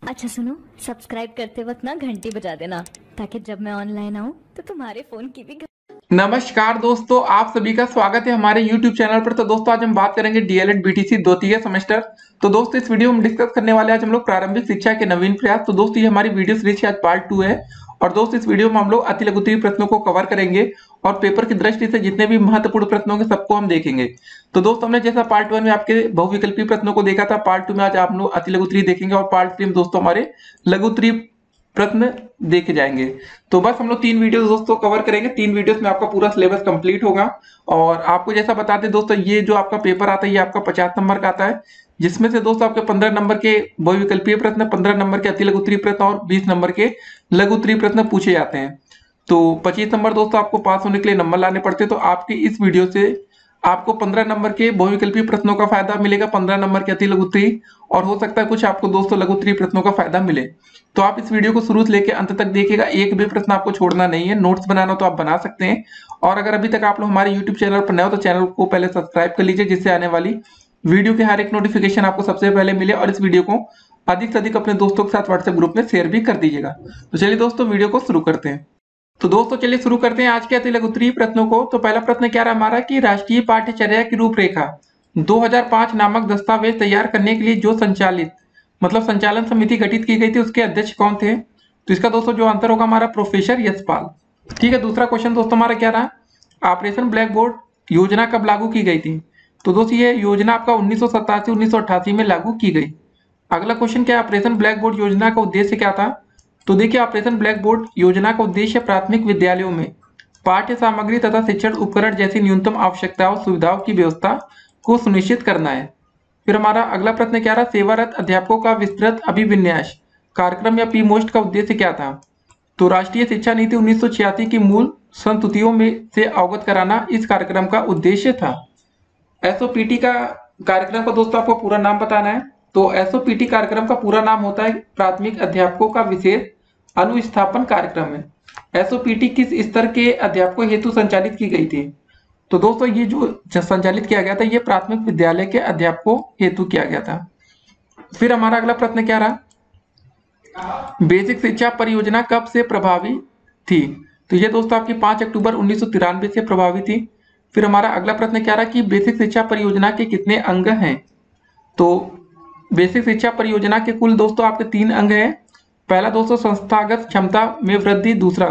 अच्छा सुनो, सब्सक्राइब करते वक्त ना घंटी बजा देना ताकि जब मैं ऑनलाइन आऊँ तो तुम्हारे फोन की भी नमस्कार दोस्तों, आप सभी का स्वागत है हमारे YouTube चैनल पर। तो दोस्तों आज हम बात करेंगे डीएलएड बीटीसी द्वितीय सेमेस्टर। तो दोस्तों इस वीडियो में हम डिस्कस करने वाले आज हम लोग प्रारंभिक शिक्षा के नवीन प्रयास। तो दोस्तों ये हमारी वीडियो सीरीज की आज पार्ट 2 है। और दोस्तों इस वीडियो में हम लोग अति लघुत्तरीय प्रश्नों को कवर करेंगे और पेपर की दृष्टि से जितने भी महत्वपूर्ण प्रश्न होंगे सबको हम देखेंगे। तो दोस्तों हमने जैसा पार्ट 1 में आपके बहुविकल्पीय प्रश्नों को देखा था, पार्ट 2 में आज आप लोग अति लघुत्तरीय देखेंगे और पार्ट 3 में दोस्तों हमारे लघुत्तरीय प्रश्न देखे जाएंगे। तो बस हम लोग 3 वीडियोस दोस्तों कवर करेंगे। 3 वीडियोस में आपका पूरा सिलेबस कंप्लीट होगा। और आपको जैसा बताते दोस्तों, ये जो आपका पेपर आता है ये आपका 50 नंबर का आता है, जिसमें से दोस्तों आपके 15 नंबर के बहुविकल्पीय प्रश्न, 15 नंबर के अति लघुत्तरीय प्रश्न और 20 नंबर के लघुत्तरीय प्रश्न पूछे जाते हैं। तो 25 नंबर दोस्तों आपको पास होने के लिए नंबर लाने पड़ते हैं। तो आपकी इस वीडियो से आपको 15 नंबर के बहुविकल्पीय प्रश्नों का फायदा मिलेगा, 15 नंबर के अति लघुत्तरीय, और हो सकता है कुछ आपको दोस्तों लघुत्तरीय प्रश्नों का फायदा मिले। तो आप इस वीडियो को शुरू से लेकर अंत तक देखिएगा, एक भी प्रश्न आपको छोड़ना नहीं है। नोट्स बनाना तो आप बना सकते हैं। और अगर अभी तक आप लोग हमारे यूट्यूब चैनल पर नए हो तो चैनल को पहले सब्सक्राइब कर लीजिए, जिससे आने वाली वीडियो के हर एक नोटिफिकेशन आपको सबसे पहले मिले। और इस वीडियो को अधिक से अधिक अपने दोस्तों के साथ व्हाट्सएप ग्रुप में शेयर भी कर दीजिएगा। तो चलिए दोस्तों वीडियो को शुरू करते हैं। तो दोस्तों चलिए शुरू करते हैं आज के अति लघुत्तरीय प्रश्नों को। तो पहला प्रश्न क्या रहा हमारा कि राष्ट्रीय पाठ्यचर्या की रूपरेखा 2005 नामक दस्तावेज तैयार करने के लिए जो संचालन समिति गठित की गई थी, उसके अध्यक्ष कौन थे? तो इसका दोस्तों जो आंसर होगा हमारा प्रोफेसर यशपाल। ठीक है, दूसरा क्वेश्चन दोस्तों हमारा क्या रहा, ऑपरेशन ब्लैक बोर्ड योजना कब लागू की गई थी? तो दोस्तों ये योजना आपका 1987-1988 में लागू की गई। अगला क्वेश्चन क्या है, ऑपरेशन ब्लैक बोर्ड योजना का उद्देश्य क्या था? तो देखिए ऑपरेशन ब्लैक बोर्ड योजना का उद्देश्य प्राथमिक विद्यालयों में पाठ्य सामग्री तथा शिक्षण उपकरण जैसी न्यूनतम आवश्यकताओं सुविधाओं की व्यवस्था को सुनिश्चित करना है। फिर हमारा अगला प्रश्न क्या रहा, सेवारत अध्यापकों का विस्तृत अभिविन्यास कार्यक्रम या पी मोस्ट का उद्देश्य क्या था? तो राष्ट्रीय शिक्षा नीति 1986 की मूल संस्तुतियों में से अवगत कराना इस कार्यक्रम का उद्देश्य था। एसओपीटी का कार्यक्रम का दोस्तों आपको पूरा नाम बताना है। तो एसओपीटी कार्यक्रम का पूरा नाम होता है प्राथमिक अध्यापकों का विशेष अनुस्थापन कार्यक्रम है। एसओपीटी किस स्तर के अध्यापकों हेतु संचालित की गई थी? तो दोस्तों ये जो संचालित किया गया था ये प्राथमिक विद्यालय के अध्यापकों हेतु किया गया था। फिर हमारा अगला प्रश्न क्या रहा, बेसिक शिक्षा परियोजना कब से प्रभावी थी? तो ये दोस्तों आपकी 5 अक्टूबर 1993 से प्रभावी थी। फिर हमारा अगला प्रश्न क्या रहा कि बेसिक शिक्षा परियोजना के कितने अंग हैं? तो बेसिक शिक्षा परियोजना के कुल दोस्तों आपके 3 अंग हैं। पहला दोस्तों संस्थागत क्षमता में वृद्धि, दूसरा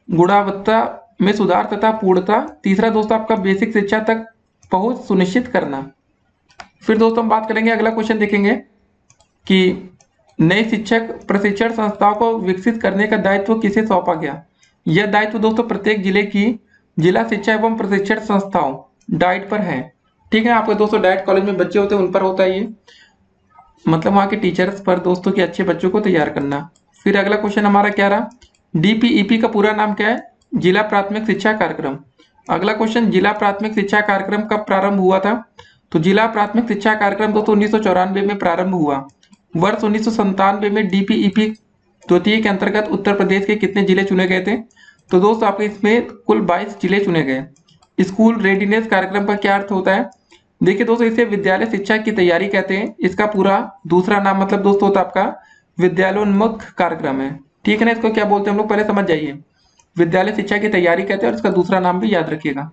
गुणवत्ता में सुधार तथा पूर्णता, तीसरा दोस्तों आपका बेसिक शिक्षा तक पहुंच सुनिश्चित करना। फिर दोस्तों हम बात करेंगे, अगला क्वेश्चन देखेंगे कि नई शिक्षक प्रशिक्षण संस्थाओं को विकसित करने का दायित्व किसे सौंपा गया? यह दायित्व दोस्तों प्रत्येक जिले की जिला शिक्षा एवं प्रशिक्षण संस्थाओं डाइट पर है। ठीक है, आपके दोस्तों डाइट कॉलेज में बच्चे होते हैं उन पर होता है ये, मतलब वहाँ के टीचर्स पर दोस्तों के अच्छे बच्चों को तैयार करना। फिर अगला क्वेश्चन हमारा क्या रहा, डीपीईपी का पूरा नाम क्या है? जिला प्राथमिक शिक्षा कार्यक्रम। अगला क्वेश्चन, जिला प्राथमिक शिक्षा कार्यक्रम कब प्रारंभ हुआ था? तो जिला प्राथमिक शिक्षा कार्यक्रम दोस्तों 1994 में प्रारंभ हुआ। वर्ष 1997 में डीपीईपी द्वितीय के अंतर्गत उत्तर प्रदेश के कितने जिले चुने गए थे? तो दोस्तों आपके इसमें कुल 22 जिले चुने गए। स्कूल रेडीनेस कार्यक्रम का क्या अर्थ होता है? देखिए दोस्तों इसे विद्यालय शिक्षा की तैयारी कहते हैं। इसका पूरा दूसरा नाम मतलब दोस्तों होता है आपका विद्यालयोन्मुख कार्यक्रम है। ठीक है ना, इसको क्या बोलते हैं हम लोग पहले समझ जाइए। विद्यालय शिक्षा की तैयारी कहते हैं और इसका दूसरा नाम भी याद रखिएगा।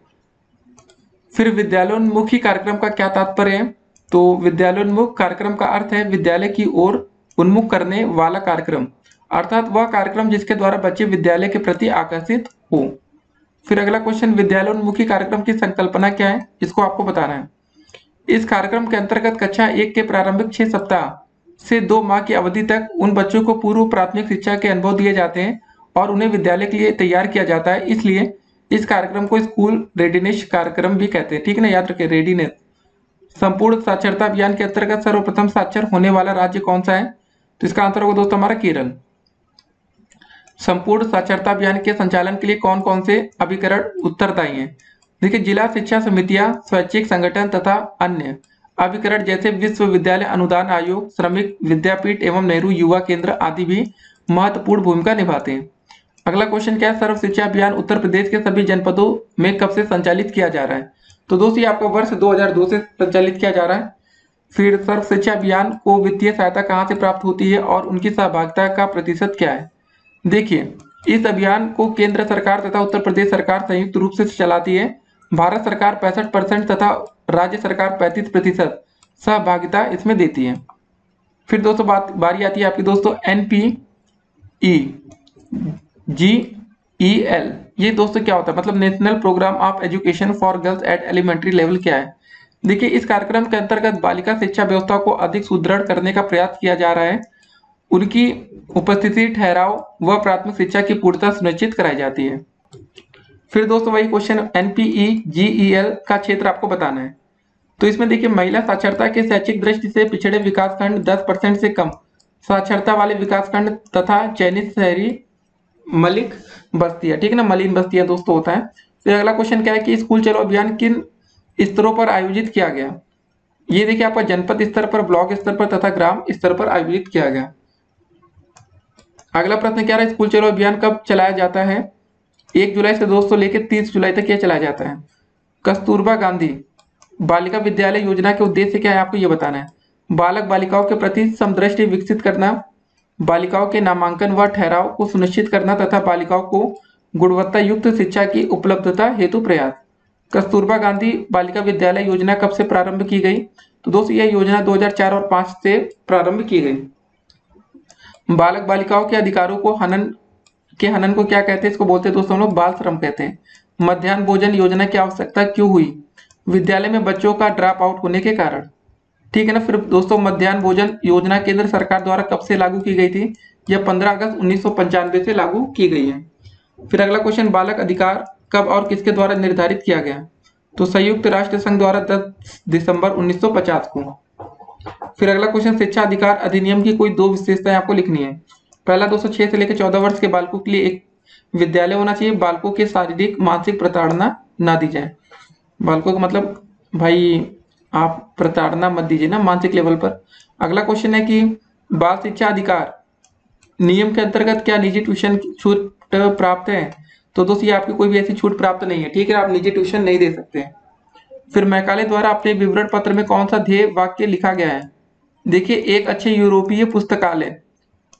फिर विद्यालयोन्मुखी कार्यक्रम का क्या तात्पर्य है? तो विद्यालयोन्मुख कार्यक्रम का अर्थ है विद्यालय की ओर उन्मुख करने वाला कार्यक्रम, अर्थात वह कार्यक्रम जिसके द्वारा बच्चे विद्यालय के प्रति आकर्षित हो। फिर अगला क्वेश्चन, विद्यालयोन्मुखी कार्यक्रम की संकल्पना क्या है? इसको आपको बताना है। इस कार्यक्रम के अंतर्गत कक्षा 1 के प्रारंभिक 6 सप्ताह से 2 माह की अवधि तक उन बच्चों को पूर्व प्राथमिक शिक्षा के अनुभव दिए जाते हैं और उन्हें विद्यालय के लिए तैयार किया जाता है। इसलिए इस कार्यक्रम को स्कूल रेडीनेस कार्यक्रम भी कहते हैं। ठीक है ना, याद रखिए रेडीनेस। संपूर्ण साक्षरता अभियान के अंतर्गत सर्वप्रथम साक्षर होने वाला राज्य कौन सा है? तो इसका आंसर होगा दोस्तों हमारा केरल। संपूर्ण साक्षरता अभियान के संचालन के लिए कौन कौन से अभिकरण उत्तरदायी हैं? देखिए जिला शिक्षा समितियां, स्वैच्छिक संगठन तथा अन्य अभिकरण जैसे विश्वविद्यालय अनुदान आयोग, श्रमिक विद्यापीठ एवं नेहरू युवा केंद्र आदि भी महत्वपूर्ण भूमिका निभाते हैं। अगला क्वेश्चन क्या है, सर्व शिक्षा अभियान उत्तर प्रदेश के सभी जनपदों में कब से संचालित किया जा रहा है? तो दोस्तों ये आपका वर्ष 2002 से संचालित किया जा रहा है। फिर सर्व शिक्षा अभियान को वित्तीय सहायता कहाँ से प्राप्त होती है और उनकी सहभागिता का प्रतिशत क्या है। देखिए, इस अभियान को केंद्र सरकार तथा उत्तर प्रदेश सरकार संयुक्त रूप से चलाती है। भारत सरकार 65% तथा राज्य सरकार 35% सहभागिता इसमें देती है। फिर दोस्तों बारी आती है आपकी दोस्तों NPEGEL। ये दोस्तों क्या होता है, मतलब national programme of education for girls at elementary level क्या है। देखिए, इस कार्यक्रम के अंतर्गत बालिका शिक्षा व्यवस्था को अधिक सुदृढ़ करने का प्रयास किया जा रहा है। उनकी उपस्थिति, ठहराव व प्राथमिक शिक्षा की पूर्णता सुनिश्चित कराई जाती है। फिर दोस्तों वही क्वेश्चन, NPEGEL का क्षेत्र आपको बताना है। तो इसमें देखिए, महिला साक्षरता के शैक्षिक दृष्टि से पिछड़े विकासखंड, 10% से कम साक्षरता वाले विकासखंड तथा चयनित शहरी मलिक बस्तियां, ठीक है ना, मलिन बस्तियां दोस्तों होता है। फिर अगला क्वेश्चन क्या है कि स्कूल चलो अभियान किन स्तरों पर आयोजित किया गया। ये देखिए आपका जनपद स्तर पर, ब्लॉक स्तर पर तथा ग्राम स्तर पर आयोजित किया गया। अगला प्रश्न क्या है, स्कूल चलो अभियान कब चलाया जाता है। 1 जुलाई से दोस्तों लेकर 30 जुलाई तक यह चलाया जाता है। कस्तूरबा गांधी बालिका विद्यालय योजना के उद्देश्य क्या है, आपको यह बताना है। बालक बालिकाओं के प्रति समदृष्टि विकसित करना, बालिकाओं के नामांकन व ठहराव को सुनिश्चित करना तथा बालिकाओं को गुणवत्ता युक्त शिक्षा की उपलब्धता हेतु प्रयास। कस्तूरबा गांधी बालिका विद्यालय योजना कब से प्रारंभ की गई। तो दोस्तों यह योजना 2004 और 5 से प्रारंभ की गई। बालक बालिकाओं के अधिकारों को हनन को क्या कहते हैं, इसको बोलते हैं दोस्तों हम लोग बाल श्रम कहते हैं। मध्याह्न भोजन योजना की आवश्यकता क्यों हुई। विद्यालय में बच्चों का ड्रॉप आउट होने के कारण, ठीक है ना। फिर दोस्तों मध्याह्न भोजन योजना केंद्र सरकार द्वारा कब से लागू की गई थी। यह 15 अगस्त 1995 से लागू की गई है। फिर अगला क्वेश्चन, बालक अधिकार कब और किसके द्वारा निर्धारित किया गया। तो संयुक्त राष्ट्र संघ द्वारा 10 दिसंबर 1950 को। फिर अगला क्वेश्चन, शिक्षा अधिकार अधिनियम की कोई 2 विशेषताएं आपको लिखनी है। पहला दोस्तों 6 से लेकर 14 वर्ष के बालकों के लिए एक विद्यालय होना चाहिए। बालकों के शारीरिक मानसिक प्रताड़ना ना दी जाए। बालकों का मतलब भाई आप प्रताड़ना मत दीजिए ना मानसिक लेवल पर। अगला क्वेश्चन है कि बाल शिक्षा अधिकार नियम के अंतर्गत क्या निजी ट्यूशन छूट प्राप्त है। तो दोस्तों ये आपकी कोई भी ऐसी छूट प्राप्त नहीं है, ठीक है, आप निजी ट्यूशन नहीं दे सकते। फिर मैकाले द्वारा अपने विवरण पत्र में कौन सा ध्येय वाक्य लिखा गया है। देखिए, एक अच्छे यूरोपीय पुस्तकालय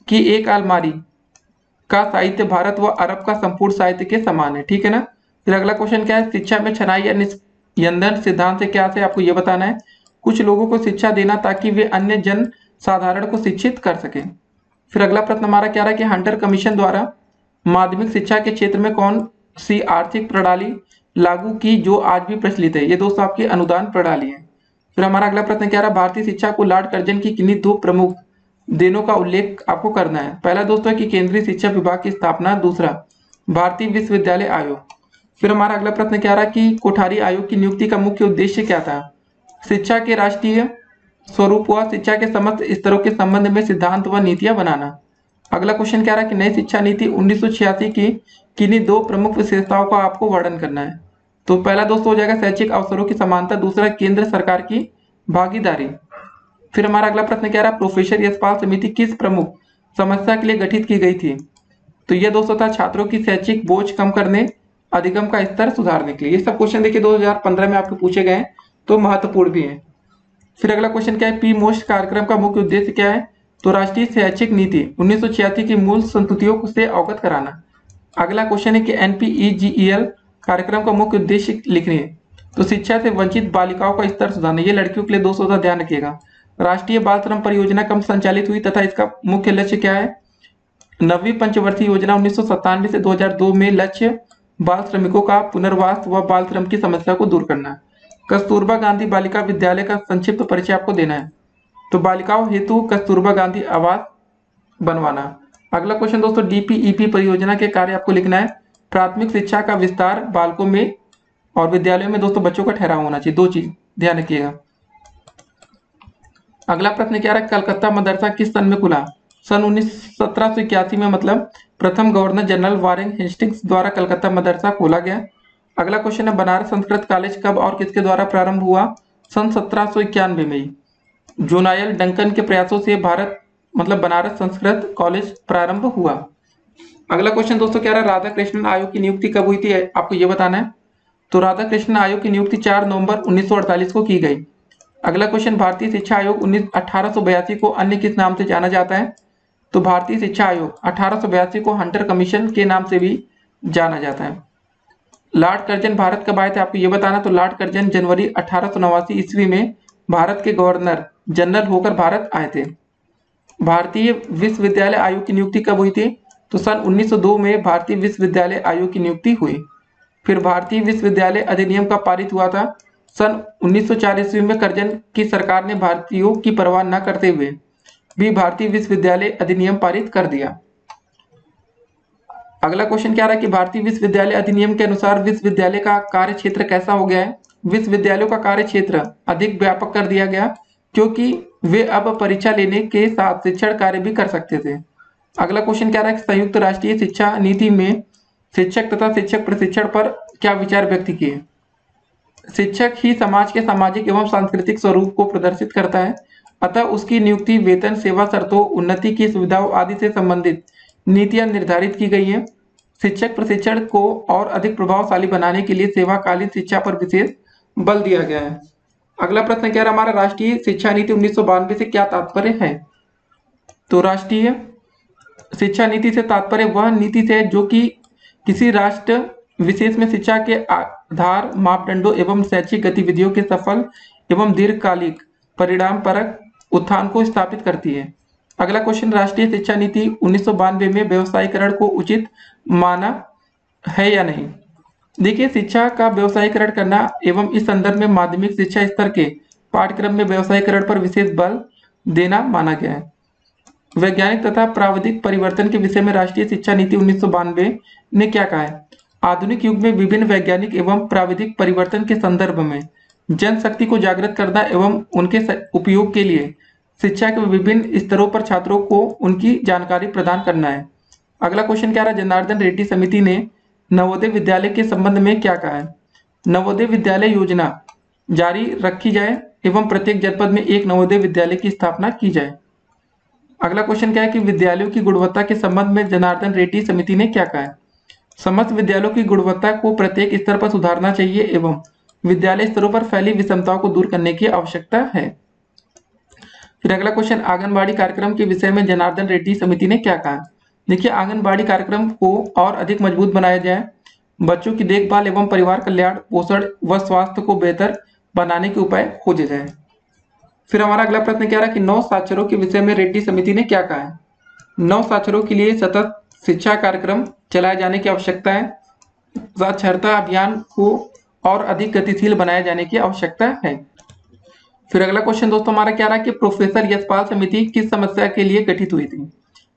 की एक अलमारी का साहित्य भारत व अरब का संपूर्ण साहित्य के समान है, ठीक है ना। फिर अगला क्वेश्चन क्या है, शिक्षा में छनाई या निस्यंदन सिद्धांत से क्या से आपको यह बताना है। कुछ लोगों को शिक्षा देना ताकि वे अन्य जन साधारण को शिक्षित कर सके। फिर अगला प्रश्न हमारा क्या रहा है कि हंटर कमीशन द्वारा माध्यमिक शिक्षा के क्षेत्र में कौन सी आर्थिक प्रणाली लागू की जो आज भी प्रचलित है। ये दोस्तों आपकी अनुदान प्रणाली है। फिर हमारा अगला प्रश्न क्या रहा, भारतीय शिक्षा को लॉर्ड कर्जन की किन्हीं 2 प्रमुख देनों का उल्लेख आपको करना है। पहला दोस्तों है कि केंद्रीय शिक्षा विभाग की स्थापना, दूसरा भारतीय विश्वविद्यालय आयोग। फिर हमारा अगला प्रश्न क्या रहा कि कोठारी आयोग की नियुक्ति का मुख्य उद्देश्य क्या था। शिक्षा के राष्ट्रीय स्वरूप व शिक्षा के समस्त स्तरों के संबंध में सिद्धांत व नीतियां बनाना। अगला क्वेश्चन क्या रहा कि नई शिक्षा नीति 1986 की किन्हीं 2 प्रमुख विशेषताओं का आपको वर्णन करना है। तो पहला दोस्तों हो जाएगा शैक्षिक अवसरों की समानता, दूसरा केंद्र सरकार की भागीदारी। फिर हमारा अगला प्रश्न क्या रहा, प्रोफेसर यशपाल समिति किस प्रमुख समस्या के लिए गठित की गई थी। तो यह दोस्तों था छात्रों की शैक्षिक बोझ कम करने, अधिगम का स्तर सुधारने के लिए। ये सब क्वेश्चन देखिए 2015 में आपको पूछे गए हैं, तो महत्वपूर्ण भी है। फिर अगला क्वेश्चन क्या है, पी मोस्ट कार्यक्रम का मुख्य उद्देश्य क्या है। तो राष्ट्रीय शैक्षिक नीति 1986 की मूल संस्तुतियों से अवगत कराना। अगला क्वेश्चन है कि NPEGEL कार्यक्रम का मुख्य उद्देश्य लिखने है। तो शिक्षा से वंचित बालिकाओं का स्तर सुधारना, ये लड़कियों के लिए दोस्तों का ध्यान रखिएगा। राष्ट्रीय बाल श्रम परियोजना कब संचालित हुई तथा इसका मुख्य लक्ष्य क्या है। 9वीं पंचवर्षीय योजना 1997 से 2002 में लक्ष्य बाल श्रमिकों का पुनर्वास व बाल श्रम की समस्या को दूर करना। कस्तूरबा गांधी बालिका विद्यालय का संक्षिप्त परिचय आपको देना है। तो बालिकाओं हेतु कस्तूरबा गांधी आवास बनवाना। अगला क्वेश्चन दोस्तों DPEP परियोजना के कार्य आपको लिखना है। प्राथमिक शिक्षा का विस्तार, बालकों में और विद्यालयों में दोस्तों बच्चों का ठहराव होना चाहिए। 2 चीज ध्यान रखिएगा। अगला प्रश्न क्या रहा, कलकत्ता मदरसा किस सन में खुला। सन 1781 में, मतलब प्रथम गवर्नर जनरल वारेन हेस्टिंग्स द्वारा कलकत्ता मदरसा खोला गया। अगला क्वेश्चन है, बनारस संस्कृत कॉलेज कब और किसके द्वारा प्रारंभ हुआ। सन 1791 में जोनायल डंकन के प्रयासों से बनारस संस्कृत कॉलेज प्रारंभ हुआ। अगला क्वेश्चन दोस्तों क्या रहा, राधा कृष्णन आयोग की नियुक्ति कब हुई थी, आपको यह बताना है। तो राधा कृष्णन आयोग की नियुक्ति 4 नवंबर 1948 को की गई। अगला क्वेश्चन, भारतीय शिक्षा आयोग 1882 को अन्य किस नाम से जाना जाता है? तो भारतीय शिक्षा आयोग 1882 को हंटर कमीशन के नाम से भी जाना जाता है। लॉर्ड कर्जन भारत कब आए थे, आपको ये बताना। तो लॉर्ड कर्जन जनवरी 1889 ईस्वी में भारत के गवर्नर जनरल होकर भारत आए थे। भारतीय विश्वविद्यालय आयोग की नियुक्ति कब हुई थी? तो सन 1902 में भारतीय विश्वविद्यालय आयोग की नियुक्ति हुई। फिर भारतीय विश्वविद्यालय अधिनियम का पारित हुआ था सन 1904 ईस्वी में। कर्जन की सरकार ने भारतीयों की परवाह न करते हुए भी भारतीय विश्वविद्यालय अधिनियम पारित कर दिया। अगला क्वेश्चन क्या रहा कि भारतीय विश्वविद्यालय अधिनियम के अनुसार विश्वविद्यालय का कार्य क्षेत्र कैसा हो गया है? विश्वविद्यालयों का कार्य क्षेत्र अधिक व्यापक कर दिया गया क्योंकि वे अब परीक्षा लेने के साथ शिक्षण कार्य भी कर सकते थे। अगला क्वेश्चन क्या रहा है कि संयुक्त राष्ट्रीय शिक्षा नीति में शिक्षक तथा शिक्षक प्रशिक्षण पर क्या विचार व्यक्त किए? शिक्षक ही समाज के सामाजिक एवं सांस्कृतिक स्वरूप को प्रदर्शित करता है, अतः उसकी नियुक्ति वेतन, सेवा शर्तों, उन्नति की सुविधाओं आदि से संबंधित नीतियां निर्धारित की गई हैं। शिक्षक प्रशिक्षण को और अधिक प्रभावशाली बनाने के लिए सेवाकालीन शिक्षा पर विशेष बल दिया गया है। अगला प्रश्न क्या है हमारा, राष्ट्रीय शिक्षा नीति 1992 से क्या तात्पर्य है? तो राष्ट्रीय शिक्षा नीति से तात्पर्य वह नीति से जो कि किसी राष्ट्र विशेष में शिक्षा के आधार, मापदंडों एवं शैक्षिक गतिविधियों के सफल एवं दीर्घकालिक परिणाम परक उत्थान को स्थापित करती है। अगला क्वेश्चन, राष्ट्रीय शिक्षा नीति 1992 में व्यवसायीकरण को उचित माना है या नहीं? देखिए, शिक्षा का व्यवसायीकरण करना एवं इस संदर्भ में माध्यमिक शिक्षा स्तर के पाठ्यक्रम में व्यवसायीकरण पर विशेष बल देना माना गया है। वैज्ञानिक तथा प्राविधिक परिवर्तन के विषय में राष्ट्रीय शिक्षा नीति 1992 ने क्या कहा है? आधुनिक युग में विभिन्न वैज्ञानिक एवं प्राविधिक परिवर्तन के संदर्भ में जनशक्ति को जागृत करना एवं उनके उपयोग के लिए शिक्षा के विभिन्न स्तरों पर छात्रों को उनकी जानकारी प्रदान करना है। अगला क्वेश्चन क्या रहा, जनार्दन रेड्डी समिति ने नवोदय विद्यालय के संबंध में क्या कहा है? नवोदय विद्यालय योजना जारी रखी जाए एवं प्रत्येक जनपद में एक नवोदय विद्यालय की स्थापना की जाए। अगला क्वेश्चन क्या है कि विद्यालयों की गुणवत्ता के संबंध में जनार्दन रेड्डी समिति ने क्या कहा है? समस्त विद्यालयों की गुणवत्ता को प्रत्येक स्तर पर सुधारना चाहिए एवं विद्यालय स्तरों पर फैली विषमताओं को दूर करने की आवश्यकता है। फिर अगला क्वेश्चन, आंगनबाड़ी कार्यक्रम के विषय में जनार्दन रेड्डी समिति ने क्या कहा? देखिए, आंगनबाड़ी कार्यक्रम को और अधिक मजबूत बनाया जाए, बच्चों की देखभाल एवं परिवार कल्याण, पोषण व स्वास्थ्य को बेहतर बनाने के उपाय खोजे जाए। फिर हमारा अगला प्रश्न क्या रहा कि नव साक्षरों के विषय में रेड्डी समिति ने क्या कहा है? नव साक्षरों के लिए सतत शिक्षा कार्यक्रम चलाए जाने की आवश्यकता है। साक्षरता अभियान को और अधिक गतिशील बनाए जाने की आवश्यकता है। फिर अगला क्वेश्चन दोस्तों हमारा क्या रहा कि प्रोफेसर यशपाल समिति किस समस्या के लिए गठित हुई थी?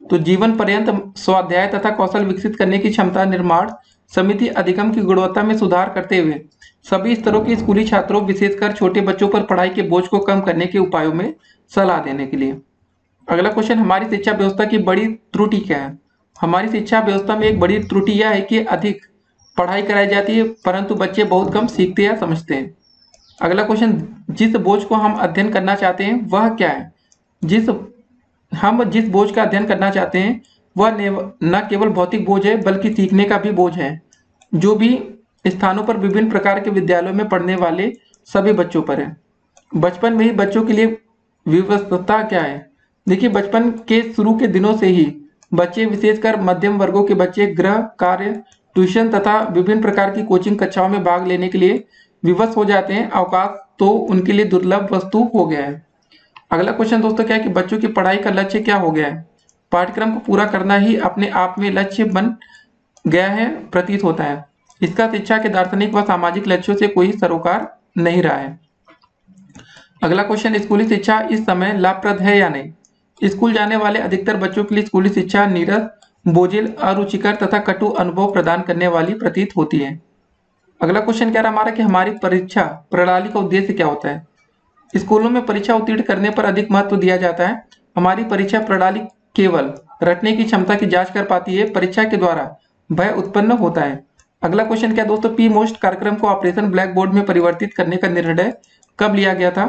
तो जीवन पर्यंत स्वाध्याय तथा कौशल विकसित करने की क्षमता निर्माण समिति अधिगम की गुणवत्ता में सुधार करते हुए सभी स्तरों के स्कूली छात्रों, विशेषकर छोटे बच्चों पर पढ़ाई के बोझ को कम करने के उपायों में सलाह देने के लिए। अगला क्वेश्चन, हमारी शिक्षा व्यवस्था की बड़ी त्रुटि क्या है? हमारी शिक्षा व्यवस्था में एक बड़ी त्रुटि यह है कि अधिक पढ़ाई कराई जाती है परंतु बच्चे बहुत कम सीखते या समझते हैं। अगला क्वेश्चन, जिस बोझ को हम अध्ययन करना चाहते हैं वह क्या है? जिस बोझ का अध्ययन करना चाहते हैं वह न केवल भौतिक बोझ है बल्कि सीखने का भी बोझ है, जो भी स्थानों पर विभिन्न प्रकार के विद्यालयों में पढ़ने वाले सभी बच्चों पर है। बचपन में ही बच्चों के लिए व्यवस्था क्या है? देखिए, बचपन के शुरू के दिनों से ही बच्चे, विशेषकर मध्यम वर्गों के बच्चे, गृह कार्य, ट्यूशन तथा विभिन्न प्रकार की कोचिंग कक्षाओं में भाग लेने के लिए विवश हो जाते हैं। अवकाश तो उनके लिए दुर्लभ वस्तु हो गया है। अगला क्वेश्चन दोस्तों क्या है कि बच्चों की पढ़ाई का लक्ष्य क्या हो गया है? पाठ्यक्रम को पूरा करना ही अपने आप में लक्ष्य बन गया है प्रतीत होता है। इसका शिक्षा के दार्शनिक व सामाजिक लक्ष्यों से कोई सरोकार नहीं रहा है। अगला क्वेश्चन, स्कूली शिक्षा इस समय लाभप्रद है या नहीं? स्कूल जाने वाले अधिकतर बच्चों के लिए स्कूली शिक्षा नीरस, बोझिल, अरुचिकर तथा कटु अनुभव प्रदान करने वाली प्रतीत होती है। अगला क्वेश्चन क्या रहा हमारा कि हमारी परीक्षा प्रणाली का उद्देश्य क्या होता है? स्कूलों में परीक्षा उत्तीर्ण करने पर अधिक महत्व दिया जाता है। हमारी परीक्षा प्रणाली केवल रटने की क्षमता की जांच कर पाती है, परीक्षा के द्वारा भय उत्पन्न होता है। अगला क्वेश्चन क्या दोस्तों, पी मोस्ट कार्यक्रम को ऑपरेशन ब्लैक बोर्ड में परिवर्तित करने का निर्णय कब लिया गया था?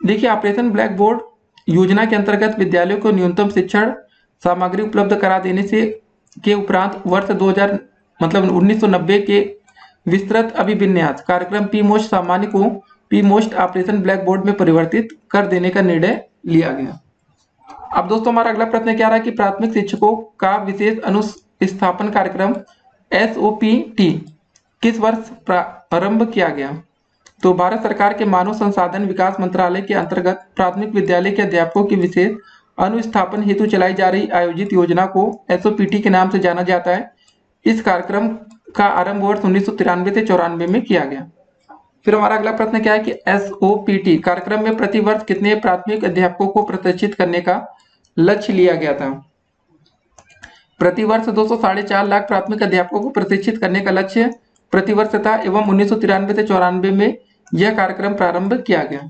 देखिए, ऑपरेशन ब्लैक बोर्ड योजना के अंतर्गत विद्यालयों को न्यूनतम शिक्षण सामग्री उपलब्ध करा देने से के उपरांत वर्ष 2000 मतलब 1990 के विस्तृत अभिविन्यास कार्यक्रम पी मोस्ट सामान्य को P most operation black board में परिवर्तित कर देने का निर्णय लिया गया। अब दोस्तों हमारा अगला प्रश्न क्या रहा है कि प्राथमिक शिक्षकों का विशेष अनुस्थापन कार्यक्रम SOPT किस वर्ष प्रारंभ किया गया? तो भारत सरकार के मानव संसाधन विकास मंत्रालय के अंतर्गत प्राथमिक विद्यालय के अध्यापकों की विशेष अनुस्थापन हेतु चलाई जा रही आयोजित योजना को SOPT के नाम से जाना जाता है। इस कार्यक्रम का आरंभ वर्ष 1993 से 94 में किया गया। फिर हमारा अगला प्रश्न क्या है कि SOPT कार्यक्रम में प्रति वर्ष कितने प्राथमिक अध्यापकों को प्रशिक्षित करने का लक्ष्य लिया गया था? प्रति वर्ष 204.5 लाख प्राथमिक अध्यापकों को प्रशिक्षित करने का लक्ष्य प्रति वर्ष था एवं 1993 से 94 में यह कार्यक्रम प्रारंभ किया गया।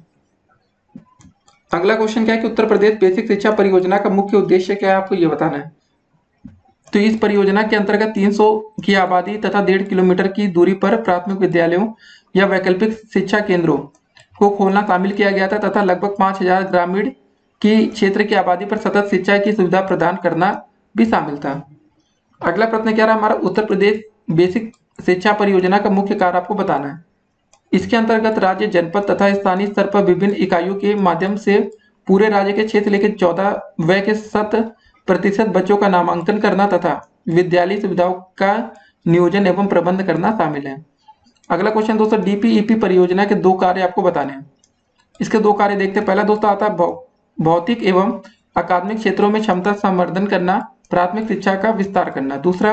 अगला क्वेश्चन क्या है कि उत्तर प्रदेश बेसिक शिक्षा परियोजना का मुख्य उद्देश्य क्या है, आपको यह बताना है। तो इस परियोजना के अंतर्गत 300 की आबादी तथा 1.5 किलोमीटर की दूरी पर प्राथमिक विद्यालयों या वैकल्पिक शिक्षा केंद्रों को खोलना शामिल किया गया था तथा लगभग 5000 ग्रामीण की क्षेत्र की आबादी पर सतत शिक्षा की सुविधा प्रदान करना भी शामिल था। अगला प्रश्न क्या रहा हमारा, उत्तर प्रदेश बेसिक शिक्षा परियोजना का मुख्य कार्य आपको बताना है। इसके अंतर्गत राज्य, जनपद तथा स्थानीय स्तर पर विभिन्न इकाइयों के माध्यम से पूरे राज्य के क्षेत्र लेकर 14 के 100% बच्चों का नामांकन करना तथा विद्यालय सुविधाओं का नियोजन एवं प्रबंध करना शामिल है। अगला क्वेश्चन दोस्तों, DPEP परियोजना के 2 कार्य आपको बताने हैं। इसके 2 कार्य देखते हैं। पहला दोस्तों आता है भौतिक एवं अकादमिक क्षेत्रों में क्षमता संवर्धन करना, प्राथमिक शिक्षा का विस्तार करना। दूसरा,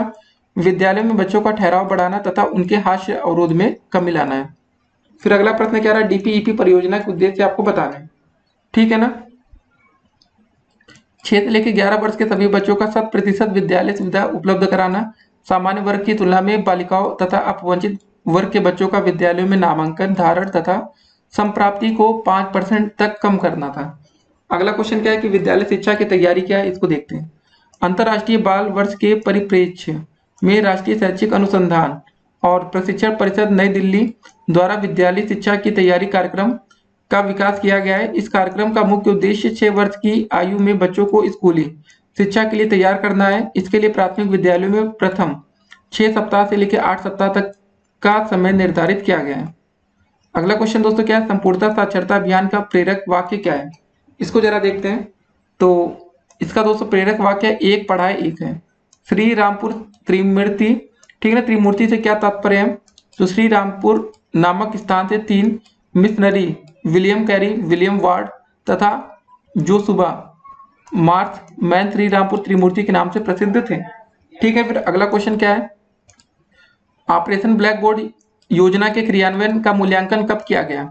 विद्यालयों में बच्चों का ठहराव बढ़ाना तथा उनके हास्य अवरोध में कमी लाना है। फिर अगला प्रश्न क्या रहा है, DPEP परियोजना के उद्देश्य आपको बताना है। ठीक है ना। 6 से लेकर 11 वर्ष के सभी बच्चों का 100% विद्यालय सुविधा उपलब्ध कराना, सामान्य वर्ग की तुलना में बालिकाओं तथा अपवंचित वर्ग के बच्चों का विद्यालयों में नामांकन, धारण तथा संप्राप्ति को 5% तक कम करना था। अगला क्वेश्चन क्या है कि विद्यालय शिक्षा की तैयारी क्या है, इसको देखते हैं। अंतर्राष्ट्रीय बाल वर्ष के परिप्रेक्ष्य में राष्ट्रीय शैक्षिक अनुसंधान और प्रशिक्षण परिषद नई दिल्ली द्वारा विद्यालय शिक्षा की तैयारी कार्यक्रम का विकास किया गया है। इस कार्यक्रम का मुख्य उद्देश्य 6 वर्ष की आयु में बच्चों को स्कूली शिक्षा के लिए तैयार करना है। इसके लिए प्राथमिक विद्यालयों में प्रथम 6 सप्ताह से लेकर 8 सप्ताह तक का समय निर्धारित किया गया है। अगला क्वेश्चन दोस्तों क्या है, संपूर्णता साक्षरता अभियान का प्रेरक वाक्य क्या है, इसको जरा देखते हैं। तो इसका दोस्तों प्रेरक वाक्य एक पढ़ाए एक है। श्री रामपुर त्रिमूर्ति, ठीक है ना। त्रिमूर्ति से क्या तात्पर्य है, तो श्री रामपुर नामक स्थान से 3 missionary William Carey, William Ward तथा Joshua Marshman Serampore त्रिमूर्ति के नाम से प्रसिद्ध थे। ठीक है। फिर अगला क्वेश्चन क्या है, ऑपरेशन ब्लैक बोर्ड योजना के क्रियान्वयन का मूल्यांकन कब किया गया?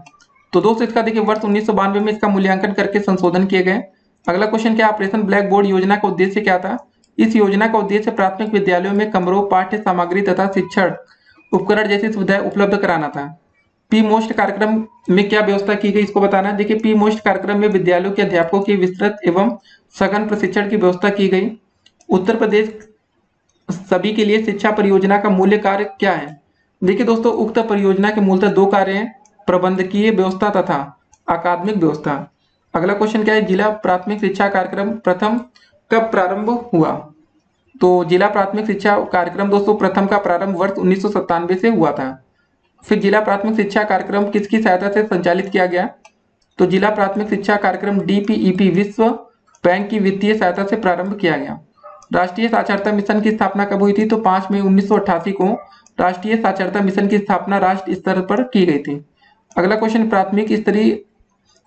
तो दोस्तों इसका देखिए वर्ष 1992 में इसका मूल्यांकन करके संशोधन किए गए। अगला क्वेश्चन क्या, ऑपरेशन ब्लैक बोर्ड योजना का उद्देश्य क्या था? इस योजना का उद्देश्य प्राथमिक विद्यालयों में कमरों, पाठ्य सामग्री तथा शिक्षण उपकरण जैसी सुविधाएं उपलब्ध कराना था। पी मोस्ट कार्यक्रम में क्या व्यवस्था की गई, इसको बताना है। देखिए पी मोस्ट कार्यक्रम में विद्यालयों के अध्यापकों की विस्तृत एवं सघन प्रशिक्षण की व्यवस्था की गई। उत्तर प्रदेश सभी के लिए शिक्षा परियोजना का मूल्य कार्य क्या है? देखिए दोस्तों उक्त परियोजना के मूलतः 2 कार्य हैं, प्रबंधकीय व्यवस्था तथा अकादमिक व्यवस्था। अगला क्वेश्चन क्या है, जिला प्राथमिक शिक्षा कार्यक्रम प्रथम कब प्रारंभ हुआ? तो जिला प्राथमिक शिक्षा कार्यक्रम दोस्तों प्रथम का प्रारंभ वर्ष 1997 से हुआ था। फिर जिला प्राथमिक शिक्षा कार्यक्रम किसकी सहायता से संचालित किया गया? तो जिला प्राथमिक शिक्षा कार्यक्रम DPEP विश्व बैंक की वित्तीय सहायता से प्रारंभ किया गया। राष्ट्रीय साक्षरता मिशन की स्थापना कब हुई थी? तो 5 मई 1988 को राष्ट्रीय साक्षरता मिशन की स्थापना राष्ट्रीय स्तर पर की गई थी। अगला क्वेश्चन, प्राथमिक स्तरीय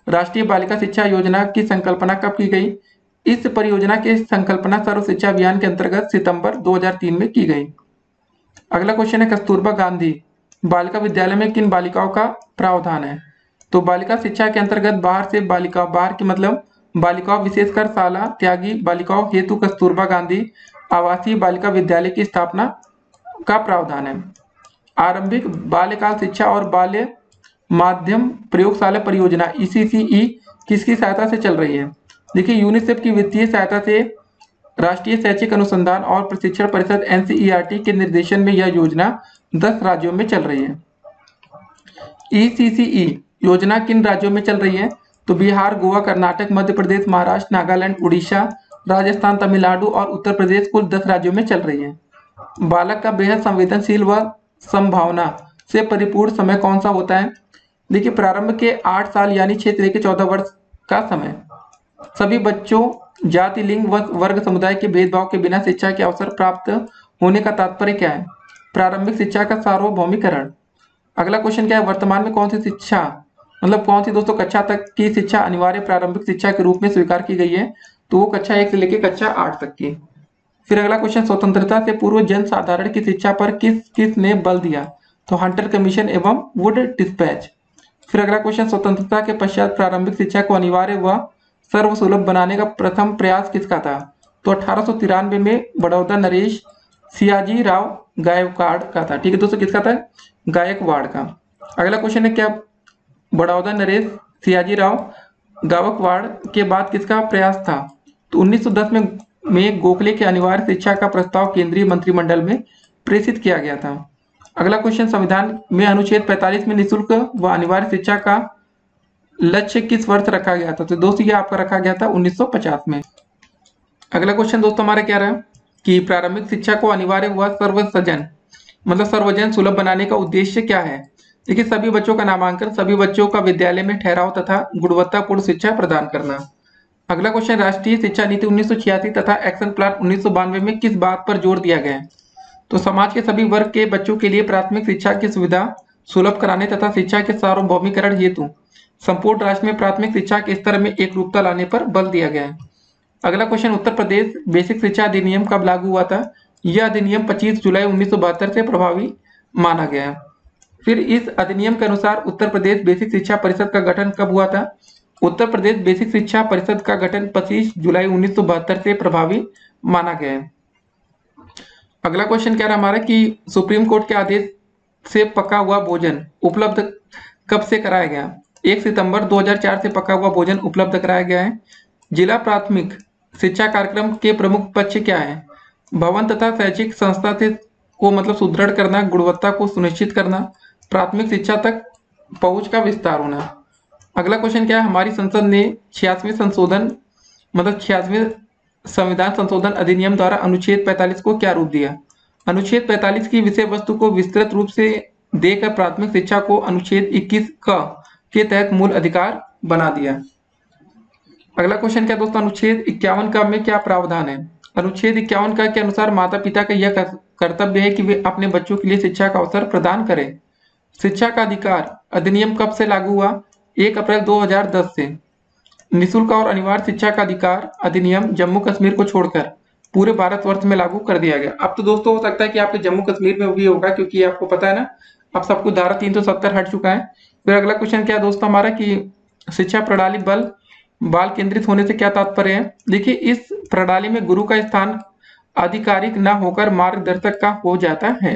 राष्ट्रीय बालिका शिक्षा योजना की संकल्पना कब की गई? इस परियोजना की संकल्पना सर्व शिक्षा अभियान के अंतर्गत सितंबर 2003 में की गई। अगला क्वेश्चन है, कस्तूरबा गांधी बालिका विद्यालय में किन बालिकाओं का प्रावधान है? तो बालिका शिक्षा के अंतर्गत बाहर से बालिका, बाहर की मतलब बालिकाओं विशेषकर शाला त्यागी बालिकाओं हेतु कस्तूरबा गांधी आवासीय बालिका विद्यालय की स्थापना का प्रावधान है। आरंभिक बाल्यकाल शिक्षा और बाल्य माध्यम प्रयोगशाला परियोजना ECCE किसकी सहायता से चल रही है? देखिए यूनिसेफ की वित्तीय सहायता से राष्ट्रीय शैक्षिक अनुसंधान और प्रशिक्षण परिषद NCERT के निर्देशन में यह योजना 10 राज्यों में चल रही है। ECCE योजना किन राज्यों में चल रही है? तो बिहार, गोवा, कर्नाटक, मध्य प्रदेश, महाराष्ट्र, नागालैंड, उड़ीसा, राजस्थान, तमिलनाडु और उत्तर प्रदेश कुल 10 राज्यों में चल रही है। बालक का बेहद संवेदनशील व संभावना से परिपूर्ण समय कौन सा होता है? देखिए प्रारंभ के 8 साल यानी 6 से लेकर 14 वर्ष का समय सभी बच्चों जाति लिंग वर्ग समुदाय के भेदभाव के बिना शिक्षा के अवसर प्राप्त होने का तात्पर्य क्या है? प्रारंभिक शिक्षा का सार्वभौमिकरण। अगला क्वेश्चन क्या है? वर्तमान में कौन सी शिक्षा मतलब कौन सी दोस्तों कक्षा तक की शिक्षा अनिवार्य प्रारंभिक शिक्षा के रूप में स्वीकार की गई है? तो वो कक्षा 1 से लेकर कक्षा 8 तक की। फिर अगला क्वेश्चन, स्वतंत्रता से पूर्व जन साधारण की शिक्षा पर किस किस ने बल दिया? तो हंटर कमीशन एवं वुड डिस्पैच। फिर अगला क्वेश्चन, स्वतंत्रता के पश्चात प्रारंभिक शिक्षा को अनिवार्य व सर्वसुलभ बनाने का प्रथम प्रयास किसका था? तो 1893 में बड़ौदा नरेश सियाजी राव गायकवाड़ का था। ठीक है दोस्तों, किसका था? गायकवाड़ का। अगला क्वेश्चन है, क्या बड़ौदा नरेश सियाजी राव गायकवाड़ के बाद किसका प्रयास था? तो 1910 में गोखले के अनिवार्य शिक्षा का प्रस्ताव केंद्रीय मंत्रिमंडल में प्रेषित किया गया था। अगला क्वेश्चन, संविधान में अनुच्छेद 45 में निःशुल्क व अनिवार्य शिक्षा का लक्ष्य किस वर्ष रखा गया था? तो दोस्तों ये आपका रखा गया था 1950 में। अगला क्वेश्चन दोस्तों हमारा क्या रहा कि प्रारंभिक शिक्षा को अनिवार्य व सर्वजन सुलभ बनाने का उद्देश्य क्या है? देखिए, सभी बच्चों का नामांकन, सभी बच्चों का विद्यालय में ठहराव तथा गुणवत्तापूर्ण शिक्षा प्रदान करना। अगला क्वेश्चन, राष्ट्रीय शिक्षा नीति 1986 तथा एक्शन प्लान 1992 में किस बात पर जोर दिया गया है? तो समाज के सभी वर्ग के बच्चों के लिए प्राथमिक शिक्षा की सुविधा सुलभ कराने तथा शिक्षा के सार्वभौमिकरण हेतु संपूर्ण राष्ट्र में प्राथमिक शिक्षा के स्तर में एकरूपता लाने पर बल दिया गया है। अगला क्वेश्चन, उत्तर प्रदेश बेसिक शिक्षा अधिनियम कब लागू हुआ था? यह अधिनियम 25 जुलाई 1972 से प्रभावी माना गया है। फिर इस अधिनियम के अनुसार उत्तर प्रदेश बेसिक शिक्षा परिषद का गठन कब हुआ था? उत्तर प्रदेश बेसिक शिक्षा परिषद का गठन 25 जुलाई 1972 से प्रभावी माना गया है। अगला क्वेश्चन क्या रहा हमारा कि सुप्रीम कोर्ट के आदेश से पका हुआ भोजन उपलब्ध कब से कराया गया? 1 सितंबर 2004 से पका हुआ भोजन उपलब्ध कराया गया है। जिला प्राथमिक शिक्षा कार्यक्रम के प्रमुख पक्ष क्या है? भवन तथा शैक्षिक संस्था से को सुदृढ़ करना, गुणवत्ता को सुनिश्चित करना, प्राथमिक शिक्षा तक पहुंच का विस्तार होना। अगला क्वेश्चन क्या है? हमारी संसद ने 86वें संविधान संशोधन अधिनियम द्वारा अनुच्छेद 45 को क्या रूप दिया? अनुच्छेद 45 की विषय वस्तु को विस्तृत रूप से देकर प्राथमिक शिक्षा को अनुच्छेद 21 के तहत मूल अधिकार बना दिया। अगला क्वेश्चन क्या दोस्तों? अनुच्छेद 51 का में क्या प्रावधान है? अनुच्छेद 51 का के अनुसार माता पिता का यह कर्तव्य है कि वे अपने बच्चों के लिए शिक्षा का अवसर प्रदान करें। शिक्षा का अधिकार अधिनियम कब से लागू हुआ? 1 अप्रैल 2010 से। निःशुल्क और अनिवार्य शिक्षा का अधिकार अधिनियम जम्मू कश्मीर को छोड़कर पूरे भारतवर्ष में लागू कर दिया गया। अब तो दोस्तों हो सकता है कि आपके जम्मू कश्मीर में भी होगा, क्योंकि आपको पता है ना, अब सब कुछ धारा 370 हट चुका है। फिर अगला क्वेश्चन क्या दोस्तों हमारा कि शिक्षा प्रणाली बाल केंद्रित होने से क्या तात्पर्य है? देखिए, इस प्रणाली में गुरु का स्थान आधिकारिक न होकर मार्गदर्शक का हो जाता है।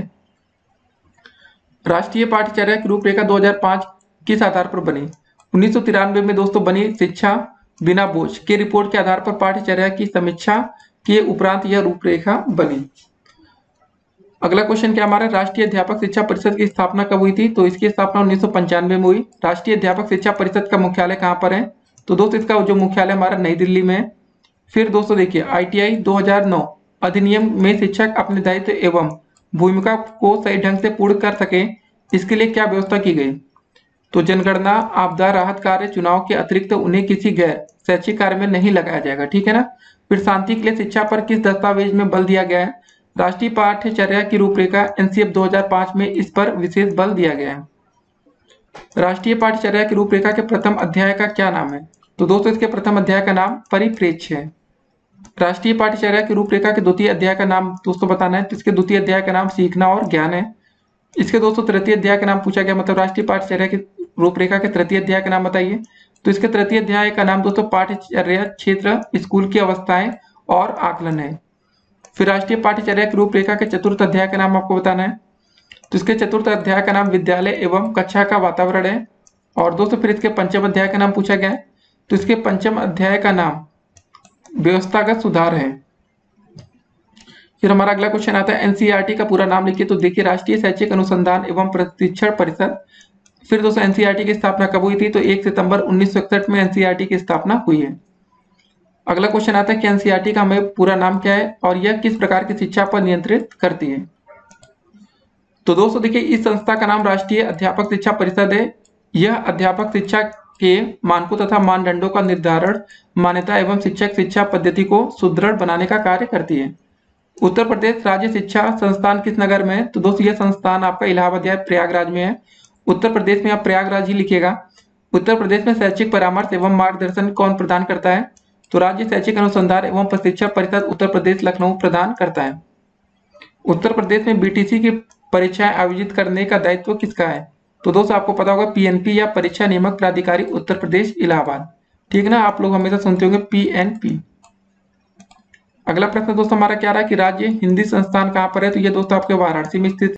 राष्ट्रीय पाठ्यचर्या की रूपरेखा 2005 किस आधार पर बनी? 1993 में दोस्तों बनी शिक्षा बिना बोझ के रिपोर्ट के आधार पर पाठ्यचर्या की समीक्षा के उपरांत यह रूपरेखा बनी। अगला क्वेश्चन क्या हमारा? राष्ट्रीय अध्यापक शिक्षा परिषद की स्थापना कब हुई थी? तो इसकी स्थापना 1995 में हुई। राष्ट्रीय अध्यापक शिक्षा परिषद का मुख्यालय कहाँ पर है? तो दोस्तों इसका जो मुख्यालय हमारा नई दिल्ली में है। फिर दोस्तों देखिए, ITI 2009 अधिनियम में शिक्षक अपने दायित्व एवं भूमिका को सही ढंग से पूर्ण कर सके, इसके लिए क्या व्यवस्था की गई? तो जनगणना, आपदा राहत कार्य, चुनाव के अतिरिक्त उन्हें किसी गैर शैक्षिक कार्य में नहीं लगाया जाएगा। ठीक है ना। फिर शांति के लिए शिक्षा पर किस दस्तावेज में बल दिया गया है? राष्ट्रीय पाठ्यचर्या की रूपरेखा NCF 2005 में इस पर विशेष बल दिया गया है। राष्ट्रीय पाठ्यचर्या की रूपरेखा के प्रथम अध्याय का क्या नाम है? तो दोस्तों इसके प्रथम अध्याय का नाम परिप्रेक्ष्य है। राष्ट्रीय पाठ्यचर्या की रूपरेखा के द्वितीय अध्याय का नाम दोस्तों बताना है, तो इसके द्वितीय अध्याय का नाम सीखना और ज्ञान है। इसके दोस्तों तृतीय अध्याय का नाम पूछा गया, मतलब राष्ट्रीय पाठ्यचर्या की रूपरेखा के तृतीय अध्याय का नाम बताइए। तो इसके तृतीय अध्याय का नाम दोस्तों पाठ्यचर्या क्षेत्र, स्कूल की अवस्थाएं और आकलन है। फिर राष्ट्रीय पाठ्यचर्या की रूपरेखा के चतुर्थ अध्याय का नाम आपको बताना है, तो इसके चतुर्थ अध्याय का नाम विद्यालय एवं कक्षा का वातावरण है। और दोस्तों फिर इसके पंचम अध्याय का नाम पूछा गया है, तो इसके पंचम अध्याय का नाम व्यवस्थागत सुधार है। फिर हमारा अगला क्वेश्चन आता है NCERT का पूरा नाम लिखिए। तो देखिए, राष्ट्रीय शैक्षिक अनुसंधान एवं प्रशिक्षण परिषद। फिर दोस्तों NCERT की स्थापना कब हुई थी? तो 1 सितंबर 1961 में NCERT की स्थापना हुई है। अगला क्वेश्चन आता है कि NCERT का हमें पूरा नाम क्या है और यह किस प्रकार की शिक्षा पर नियंत्रित करती है? तो दोस्तों देखिए, इस संस्था का नाम राष्ट्रीय अध्यापक शिक्षा परिषद है। यह अध्यापक शिक्षा के मानकों तथा मानदंडों का निर्धारण, मान्यता एवं शिक्षक शिक्षा पद्धति को सुदृढ़ बनाने का कार्य करती है। उत्तर प्रदेश राज्य शिक्षा संस्थान किस नगर में है? तो दोस्तों यह संस्थान आपका इलाहाबाद या प्रयागराज में है। उत्तर प्रदेश में आप प्रयागराज ही लिखिएगा। उत्तर प्रदेश में शैक्षिक परामर्श एवं मार्गदर्शन कौन प्रदान करता है? तो राज्य शैक्षिक अनुसंधान एवं प्रशिक्षण परिषद उत्तर प्रदेश लखनऊ प्रदान करता है। उत्तर प्रदेश में बीटीसी की परीक्षाएं आयोजित करने का दायित्व किसका है? तो दोस्तों आपको पता होगा पीएनपी या परीक्षा नियामक प्राधिकारी उत्तर प्रदेश इलाहाबाद। ठीक ना, आप लोग हमेशा सुनते होंगे पीएनपी। अगला प्रश्न दोस्तों हमारा क्या रहा है कि राज्य हिंदी संस्थान कहाँ पर है? तो ये दोस्तों आपके वाराणसी में स्थित।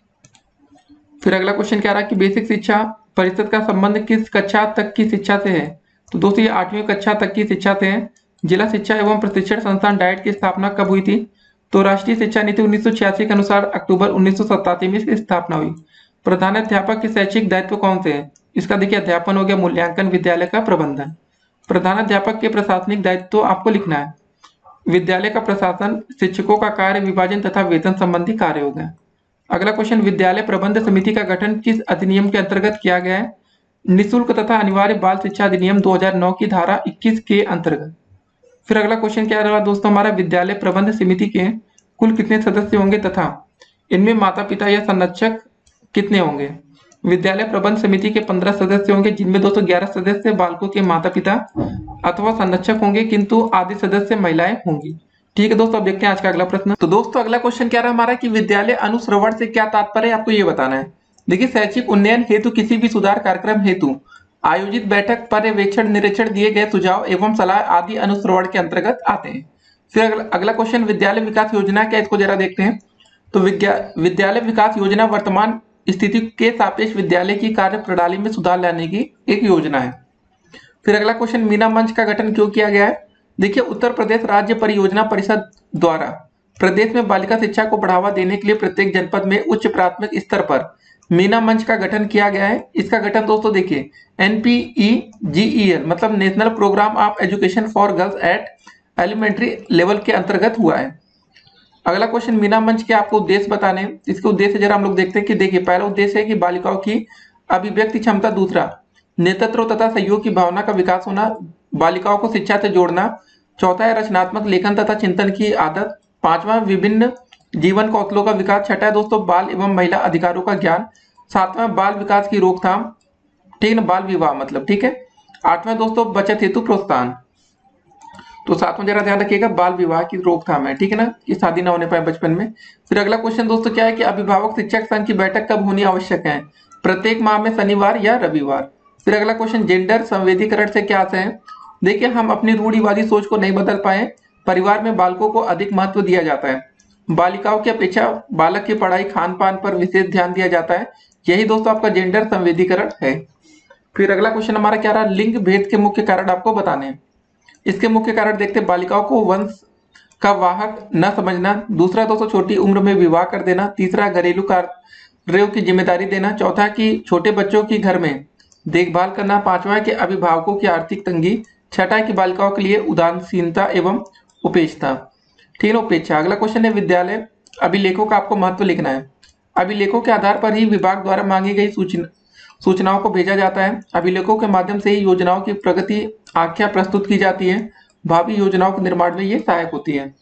फिर अगला क्वेश्चन क्या रहा है कि बेसिक शिक्षा परिषद का संबंध किस कक्षा तक की शिक्षा से है? तो दोस्तों ये 8वीं कक्षा तक की शिक्षा से है। जिला शिक्षा एवं प्रशिक्षण संस्थान डाइट की स्थापना कब हुई थी? तो राष्ट्रीय शिक्षा नीति 1986 के अनुसार अक्टूबर 1987 में इसकी स्थापना हुई। प्रधानाध्यापक के शैक्षिक दायित्व कौन से हैं? इसका देखिए अध्यापन हो गया, मूल्यांकन, विद्यालय का प्रबंधन। प्रधानाध्यापक के प्रशासनिक दायित्व आपको लिखना है। विद्यालय का प्रशासन, शिक्षकों का कार्य विभाजन तथा वेतन संबंधी कार्य हो गया। अगला क्वेश्चन, विद्यालय प्रबंध समिति का गठन किस अधिनियम के अंतर्गत किया गया है? निःशुल्क तथा अनिवार्य बाल शिक्षा अधिनियम 2009 की धारा 21 के अंतर्गत। फिर अगला क्वेश्चन क्या रहा दोस्तों हमारा, विद्यालय प्रबंध समिति के कुल कितने सदस्य होंगे तथा इनमें माता पिता या संरक्षक कितने होंगे? विद्यालय प्रबंध समिति के 15 सदस्य होंगे, जिनमें 211 सदस्य बालकों के माता पिता अथवा संरक्षक होंगे, किंतु आधे सदस्य महिलाएं होंगी। ठीक है दोस्तों, अब देखते हैं आज का अगला प्रश्न। तो दोस्तों अगला क्वेश्चन क्या रहा हमारा कि विद्यालय अनुश्रवण से क्या तात्पर्य है, आपको ये बताना है। देखिए शैक्षिक उन्नयन हेतु किसी भी सुधार कार्यक्रम हेतु आयोजित बैठक, पर्यवेक्षण, निरीक्षण, दिए गए सुझाव एवं सलाह आदि अनुश्रवण के अंतर्गत आते हैं। फिर अगला क्वेश्चन, विद्यालय विकास योजना क्या, इसको जरा देखते हैं। तो विद्यालय विकास योजना वर्तमान स्थिति के सापेक्ष विद्यालय की कार्य प्रणाली में सुधार लाने की एक योजना है। फिर अगला क्वेश्चन, मीना मंच का गठन क्यों किया गया है? देखिए उत्तर प्रदेश राज्य परियोजना परिषद द्वारा प्रदेश में बालिका शिक्षा को बढ़ावा देने के लिए प्रत्येक जनपद में उच्च प्राथमिक स्तर पर मीना मंच का गठन किया गया है। इसका गठन दोस्तों देखिए NPEGEL मतलब national programme of education for girls at elementary level के अंतर्गत हुआ है। अगला क्वेश्चन, मीना मंच के आपको उद्देश्य बताने। इसके उद्देश्य जरा हम लोग देखते हैं कि देखिए पहला उद्देश्य है कि बालिकाओं की अभिव्यक्ति क्षमता, दूसरा नेतृत्व तथा सहयोग की भावना का विकास होना, बालिकाओं को शिक्षा से जोड़ना, चौथा है रचनात्मक लेखन तथा चिंतन की आदत, पांचवा विभिन्न जीवन कौशलों का विकास, छठा है दोस्तों बाल एवं महिला अधिकारों का ज्ञान, सातवां बाल विकास की रोकथाम, ठीक है, बाल विवाह मतलब, ठीक है, आठवां दोस्तों बचत हेतु प्रोत्साहन। तो सातवां जरा ध्यान रखिएगा, बाल विवाह की रोकथाम है, ठीक है ना, कि शादी ना होने पाए बचपन में। फिर अगला क्वेश्चन दोस्तों क्या है कि अभिभावक शिक्षक संघ की बैठक कब होनी आवश्यक है? प्रत्येक माह में शनिवार या रविवार। फिर अगला क्वेश्चन, जेंडर संवेदीकरण से क्या है? देखिए हम अपनी रूढ़िवादी सोच को नहीं बदल पाए, परिवार में बालकों को अधिक महत्व दिया जाता है, बालिकाओं की अपेक्षा बालक की पढ़ाई, खान पान पर विशेष ध्यान दिया जाता है, यही दोस्तों आपका जेंडर संवेदीकरण है। फिर अगला क्वेश्चन हमारा क्या रहा, लिंग भेद के मुख्य कारण आपको बताने हैं। इसके मुख्य कारण देखते हैं, बालिकाओं को वंश का वाहक न समझना, दूसरा दोस्तों छोटी उम्र में विवाह कर देना, तीसरा घरेलू कार्यों की जिम्मेदारी देना, चौथा कि छोटे बच्चों की घर में देखभाल करना, पांचवा कि अभिभावकों की आर्थिक तंगी, छठा कि बालिकाओं के लिए उदासीनता एवं उपेक्षता, ठीक है, उपेक्षा। अगला क्वेश्चन है, विद्यालय अभिलेखों का आपको महत्व लिखना है। अभिलेखों के आधार पर ही विभाग द्वारा मांगी गई सूचनाओं को भेजा जाता है। अभिलेखों के माध्यम से ही योजनाओं की प्रगति आख्या प्रस्तुत की जाती है, भावी योजनाओं के निर्माण में ये सहायक होती है।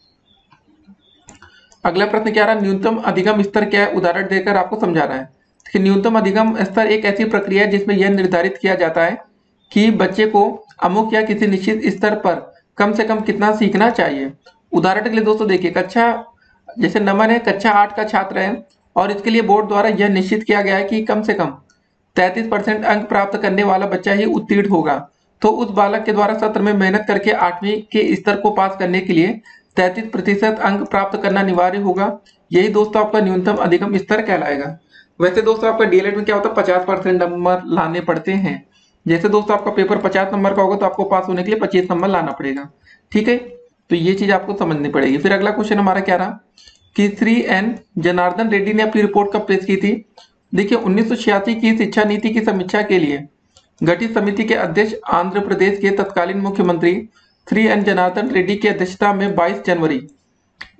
अगला प्रश्न क्या रहा, न्यूनतम अधिगम स्तर क्या है, उदाहरण देकर आपको समझाना है। न्यूनतम अधिगम स्तर एक ऐसी प्रक्रिया है जिसमें यह निर्धारित किया जाता है कि बच्चे को अमुक या किसी निश्चित स्तर पर कम से कम कितना सीखना चाहिए। उदाहरण के लिए दोस्तों देखिए, कक्षा जैसे नमन है, कक्षा 8 का छात्र है और इसके लिए बोर्ड द्वारा यह निश्चित किया गया है कि कम से कम 33% अंक प्राप्त करने वाला बच्चा ही उत्तीर्ण होगा। तो उस बालक के द्वारा सत्र में मेहनत करके 8वीं के स्तर को पास करने के लिए 33% अंक प्राप्त करना अनिवार्य होगा। यही दोस्तों आपका न्यूनतम अधिगम स्तर कहलाएगा। वैसे दोस्तों आपका डीएलएड में क्या होता है, 50% नंबर लाने पड़ते हैं। जैसे दोस्तों आपका पेपर 50 नंबर का होगा तो आपको पास होने के लिए 25 नंबर लाना पड़ेगा, ठीक है, तो ये चीज आपको समझनी पड़ेगी। फिर अगला क्वेश्चन हमारा क्या रहा कि श्री एन जनार्दन रेड्डी ने अपनी रिपोर्ट कब पेश की थी। देखिए 1986 की शिक्षा नीति की समीक्षा के लिए गठित समिति के अध्यक्ष आंध्र प्रदेश के तत्कालीन मुख्यमंत्री श्री एन जनार्दन रेड्डी की अध्यक्षता में 22 जनवरी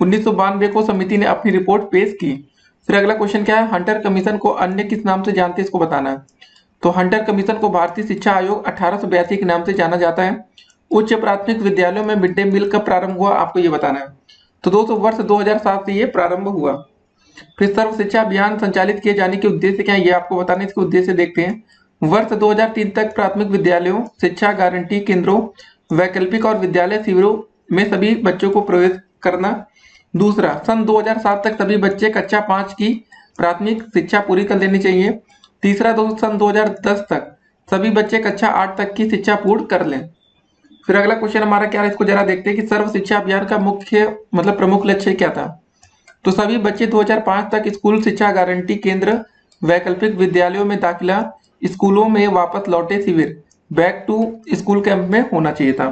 1992 को समिति ने अपनी रिपोर्ट पेश की। फिर अगला क्वेश्चन क्या है, हंटर कमीशन को अन्य किस नाम से जानते हैं, इसको बताना है। तो हंटर कमीशन को भारतीय शिक्षा आयोग 1882 के नाम से जाना जाता है। उच्च प्राथमिक विद्यालयों में मिड डे मील कब प्रारंभ हुआ, आपको ये बताना है। तो दोस्तों वर्ष 2007 से ये प्रारंभ हुआ। फिर सर्व शिक्षा अभियान संचालित किए जाने के उद्देश्य क्या है, ये आपको बताना है। इसके उद्देश्य देखते हैं। वर्ष 2003 तक प्राथमिक विद्यालयों, शिक्षा गारंटी केंद्रों, वैकल्पिक और विद्यालय शिविरों में सभी बच्चों को प्रवेश करना। दूसरा, सन 2007 तक सभी बच्चे कक्षा 5 की प्राथमिक शिक्षा पूरी कर लेनी चाहिए। तीसरा, दोस्तों सन 2010 तक सभी बच्चे कक्षा 8 तक की शिक्षा पूर्ण कर लें। फिर अगला क्वेश्चन हमारा क्या है, इसको जरा देखते हैं कि सर्व शिक्षा अभियान का मुख्य प्रमुख लक्ष्य क्या था। तो सभी बच्चे 2005 तक स्कूल शिक्षा गारंटी केंद्र, वैकल्पिक विद्यालयों में दाखिला, स्कूलों में वापस लौटे शिविर, बैक टू स्कूल कैंप में होना चाहिए था।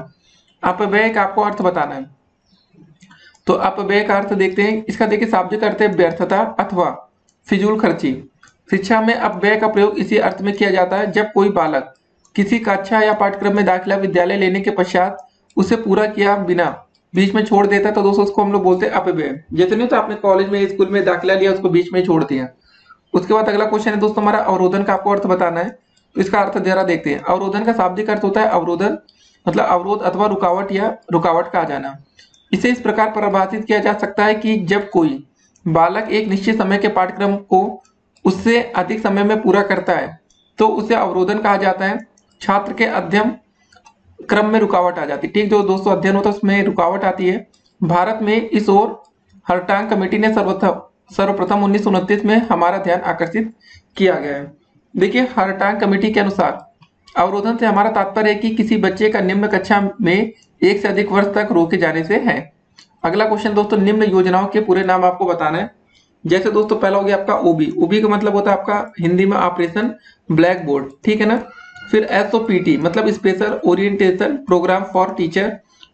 अपव्यय का आपको अर्थ बताना है। तो अपव्यय का अर्थ देखते हैं। इसका देखिए शाब्दिक अर्थ है व्यर्थता अथवा फिजूल खर्ची। शिक्षा में अपव्यय का प्रयोग इसी अर्थ में किया जाता है जब कोई बालक किसी कक्षा या पाठ्यक्रम में दाखिला विद्यालय लेने के पश्चात उसे पूरा किया बिना बीच में छोड़ देता है, तो दोस्तों उसको हम लोग बोलते हैं अपव्यय। जैसे नहीं तो आपने कॉलेज में स्कूल में दाखिला लिया, उसको बीच में छोड़ दिया। उसके बाद अगला क्वेश्चन है दोस्तों हमारा अवरोधन का आपको अर्थ बताना है। तो इसका अर्थ जरा देखते हैं। अवरोधन का शाब्दिक अर्थ होता है अवरोधन मतलब अवरोध अथवा रुकावट या रुकावट का आ जाना। इसे इस प्रकार परिभाषित किया जा सकता है कि जब कोई बालक एक निश्चित समय के पाठ्यक्रम को उससे अधिक समय में पूरा करता है तो उसे अवरोधन कहा जाता है। छात्र के अध्ययन क्रम में रुकावट आ जाती है। ठीक, जो दोस्तों अध्ययन होता है उसमें रुकावट आती है। भारत में इस ओर हर्टांग कमेटी ने सर्वप्रथम 1929 में हमारा ध्यान आकर्षित किया गया है। देखिए हर्टांग कमेटी के अनुसार अवरोधन से हमारा तात्पर्य है कि किसी बच्चे का निम्न कक्षा में एक से अधिक वर्ष तक रोके जाने से है। अगला क्वेश्चन दोस्तों, निम्न योजनाओं के पूरे नाम आपको बताना है। जैसे दोस्तों पहला हो गया आपका ओबी। ओबी का मतलब होता है आपका हिंदी में ऑपरेशन ब्लैक बोर्ड, ठीक है ना। फिर एसओपीटी मतलब special orientation programme for teacher.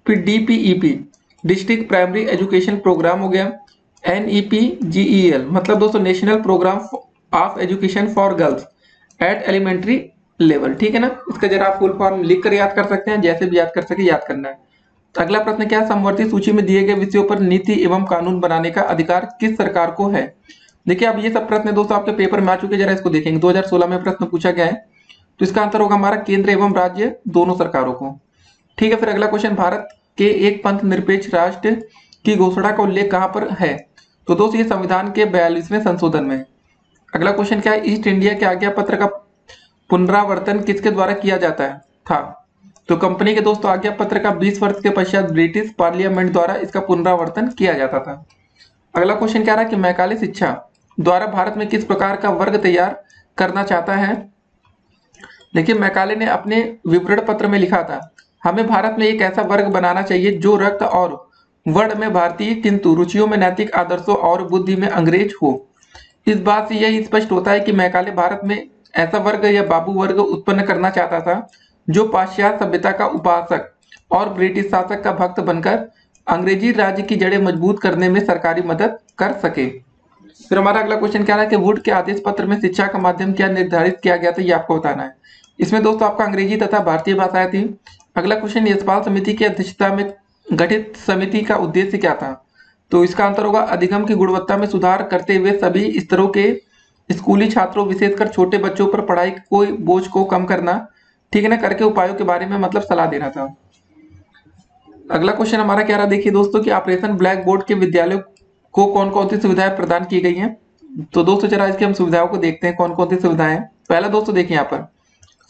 फिर DPEP district primary education programme हो गया। एनईपीजीईएल मतलब दोस्तों national programme of education for girls at elementary level, ठीक है ना। इसका जरा आप फुल फॉर्म लिख कर याद कर सकते हैं, जैसे भी याद कर सके याद करना है। तो अगला प्रश्न क्या है, समवर्ती सूची में दिए गए विषयों पर नीति एवं कानून बनाने का अधिकार किस सरकार को है। देखिए अब ये सब प्रश्न दोस्तों आपके पेपर में आ चुके हैं, जरा इसको देखेंगे। 2016 में प्रश्न पूछा गया है, तो इसका आंसर होगा हमारा केंद्र एवं राज्य दोनों सरकारों को, ठीक है। फिर अगला क्वेश्चन, भारत के एक पंथ निरपेक्ष राष्ट्र की घोषणा का उल्लेख कहां पर है। तो दोस्तों ये संविधान के 42वें संशोधन में। अगला क्वेश्चन क्या है, ईस्ट इंडिया के आज्ञा पत्र का पुनरावर्तन किसके द्वारा किया जाता है था। तो कंपनी के दोस्तों आज्ञा पत्र का 20 वर्ष के पश्चात ब्रिटिश पार्लियामेंट द्वारा इसका पुनरावर्तन किया जाता था। अगला क्वेश्चन क्या रहा कि मैकाले शिक्षा द्वारा भारत में किस प्रकार का वर्ग तैयार करना चाहता है। देखिए मैकाले ने अपने विवरण पत्र में लिखा था, हमें भारत में एक ऐसा वर्ग बनाना चाहिए जो रक्त और वर्ण में भारतीय किंतु रुचियों में नैतिक आदर्शों और बुद्धि में अंग्रेज हो। इस बात से यह स्पष्ट होता है कि मैकाले भारत में ऐसा वर्ग या बाबू वर्ग उत्पन्न करना चाहता था जो पाश्चात्य सभ्यता का उपासक और ब्रिटिश शासक का भक्त बनकर अंग्रेजी राज्य की जड़ें मजबूत करने में सरकारी मदद कर सके। फिर हमारा अगला क्वेश्चन क्या है कि वुड के आदेश पत्र में शिक्षा का माध्यम क्या निर्धारित किया गया था, ये आपको बताना है। इसमें दोस्तों आपका अंग्रेजी तथा भारतीय भाषाएं थी। अगला क्वेश्चन, यशपाल समिति की अध्यक्षता में गठित समिति का उद्देश्य क्या था। तो इसका आंसर होगा अधिगम की गुणवत्ता में सुधार करते हुए सभी स्तरों के स्कूली छात्रों विशेषकर छोटे बच्चों पर पढ़ाई को बोझ को कम करना, ठीक है ना, करके उपायों के बारे में मतलब सलाह देना था। अगला क्वेश्चन हमारा क्या रहा, देखिए दोस्तों कि ऑपरेशन ब्लैक बोर्ड के विद्यालयों को कौन कौन सी सुविधाएं प्रदान की गई हैं। तो दोस्तों जरा इसकी हम सुविधाओं को देखते हैं कौन कौन सी सुविधाएं। पहला दोस्तों देखिए यहाँ पर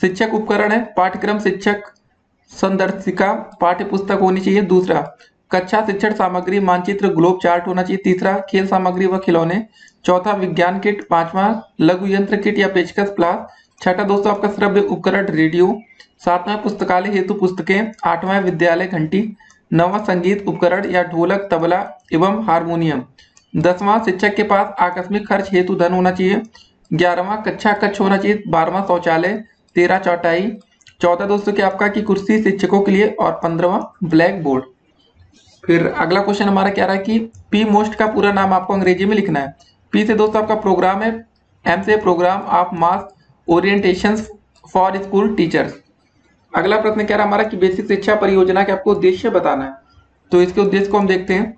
शिक्षक उपकरण है, पाठ्यक्रम शिक्षक संदर्शिका पाठ्य पुस्तक होनी चाहिए। दूसरा कक्षा शिक्षण सामग्री मानचित्र ग्लोब चार्ट होना चाहिए। तीसरा खेल सामग्री व खिलौने। चौथा विज्ञान किट। पांचवा लघु यंत्र किट या पेचकस प्लास। छठा दोस्तों आपका श्रव्य उपकरण रेडियो। सातवां पुस्तकालय हेतु पुस्तकें। आठवां विद्यालय घंटी। नौवां संगीत उपकरण या ढोलक तबला एवं हारमोनियम। 10वां शिक्षक के पास आकस्मिक खर्च हेतु धन होना चाहिए। 11वां कक्षा कक्ष होना चाहिए। 12वां शौचालय। 13 चौटाई। 14 दोस्तों क्या आपका की कुर्सी शिक्षकों के लिए और 15वां ब्लैक बोर्ड। फिर अगला क्वेश्चन हमारा क्या रहा कि पी मोस्ट का पूरा नाम आपको अंग्रेजी में लिखना है। पी से दोस्तों आपका प्रोग्राम है, एम से programme of mass orientation for school teachers. अगला प्रश्न क्या रहा हमारा कि बेसिक शिक्षा परियोजना के आपको उद्देश्य बताना है। तो इसके उद्देश्य को हम देखते हैं।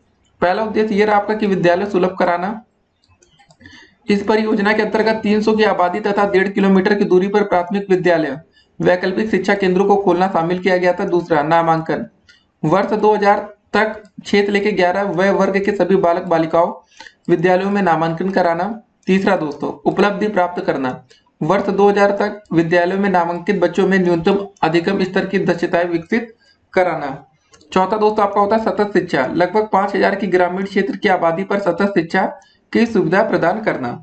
पहला उद्देश्य ये रहा आपका कि विद्यालय सुलभ कराना। इस परियोजना के अंतर्गत 300 की आबादी तथा 1.5 किलोमीटर की दूरी पर प्राथमिक विद्यालय वैकल्पिक शिक्षा केंद्रों को खोलना शामिल किया गया था। दूसरा, नामांकन वर्ष 2000 तक 6 से लेकर 11 वय वर्ग के सभी बालक बालिकाओं विद्यालयों में नामांकन कराना। तीसरा दोस्तों, उपलब्धि प्राप्त करना वर्ष 2000 तक विद्यालयों में नामांकित बच्चों में न्यूनतम अधिगम स्तर की दक्षताएं विकसित कराना। चौथा दोस्तों आपका होता है सतत शिक्षा, लगभग 5000 की ग्रामीण क्षेत्र की आबादी पर सतत शिक्षा की सुविधा प्रदान करना।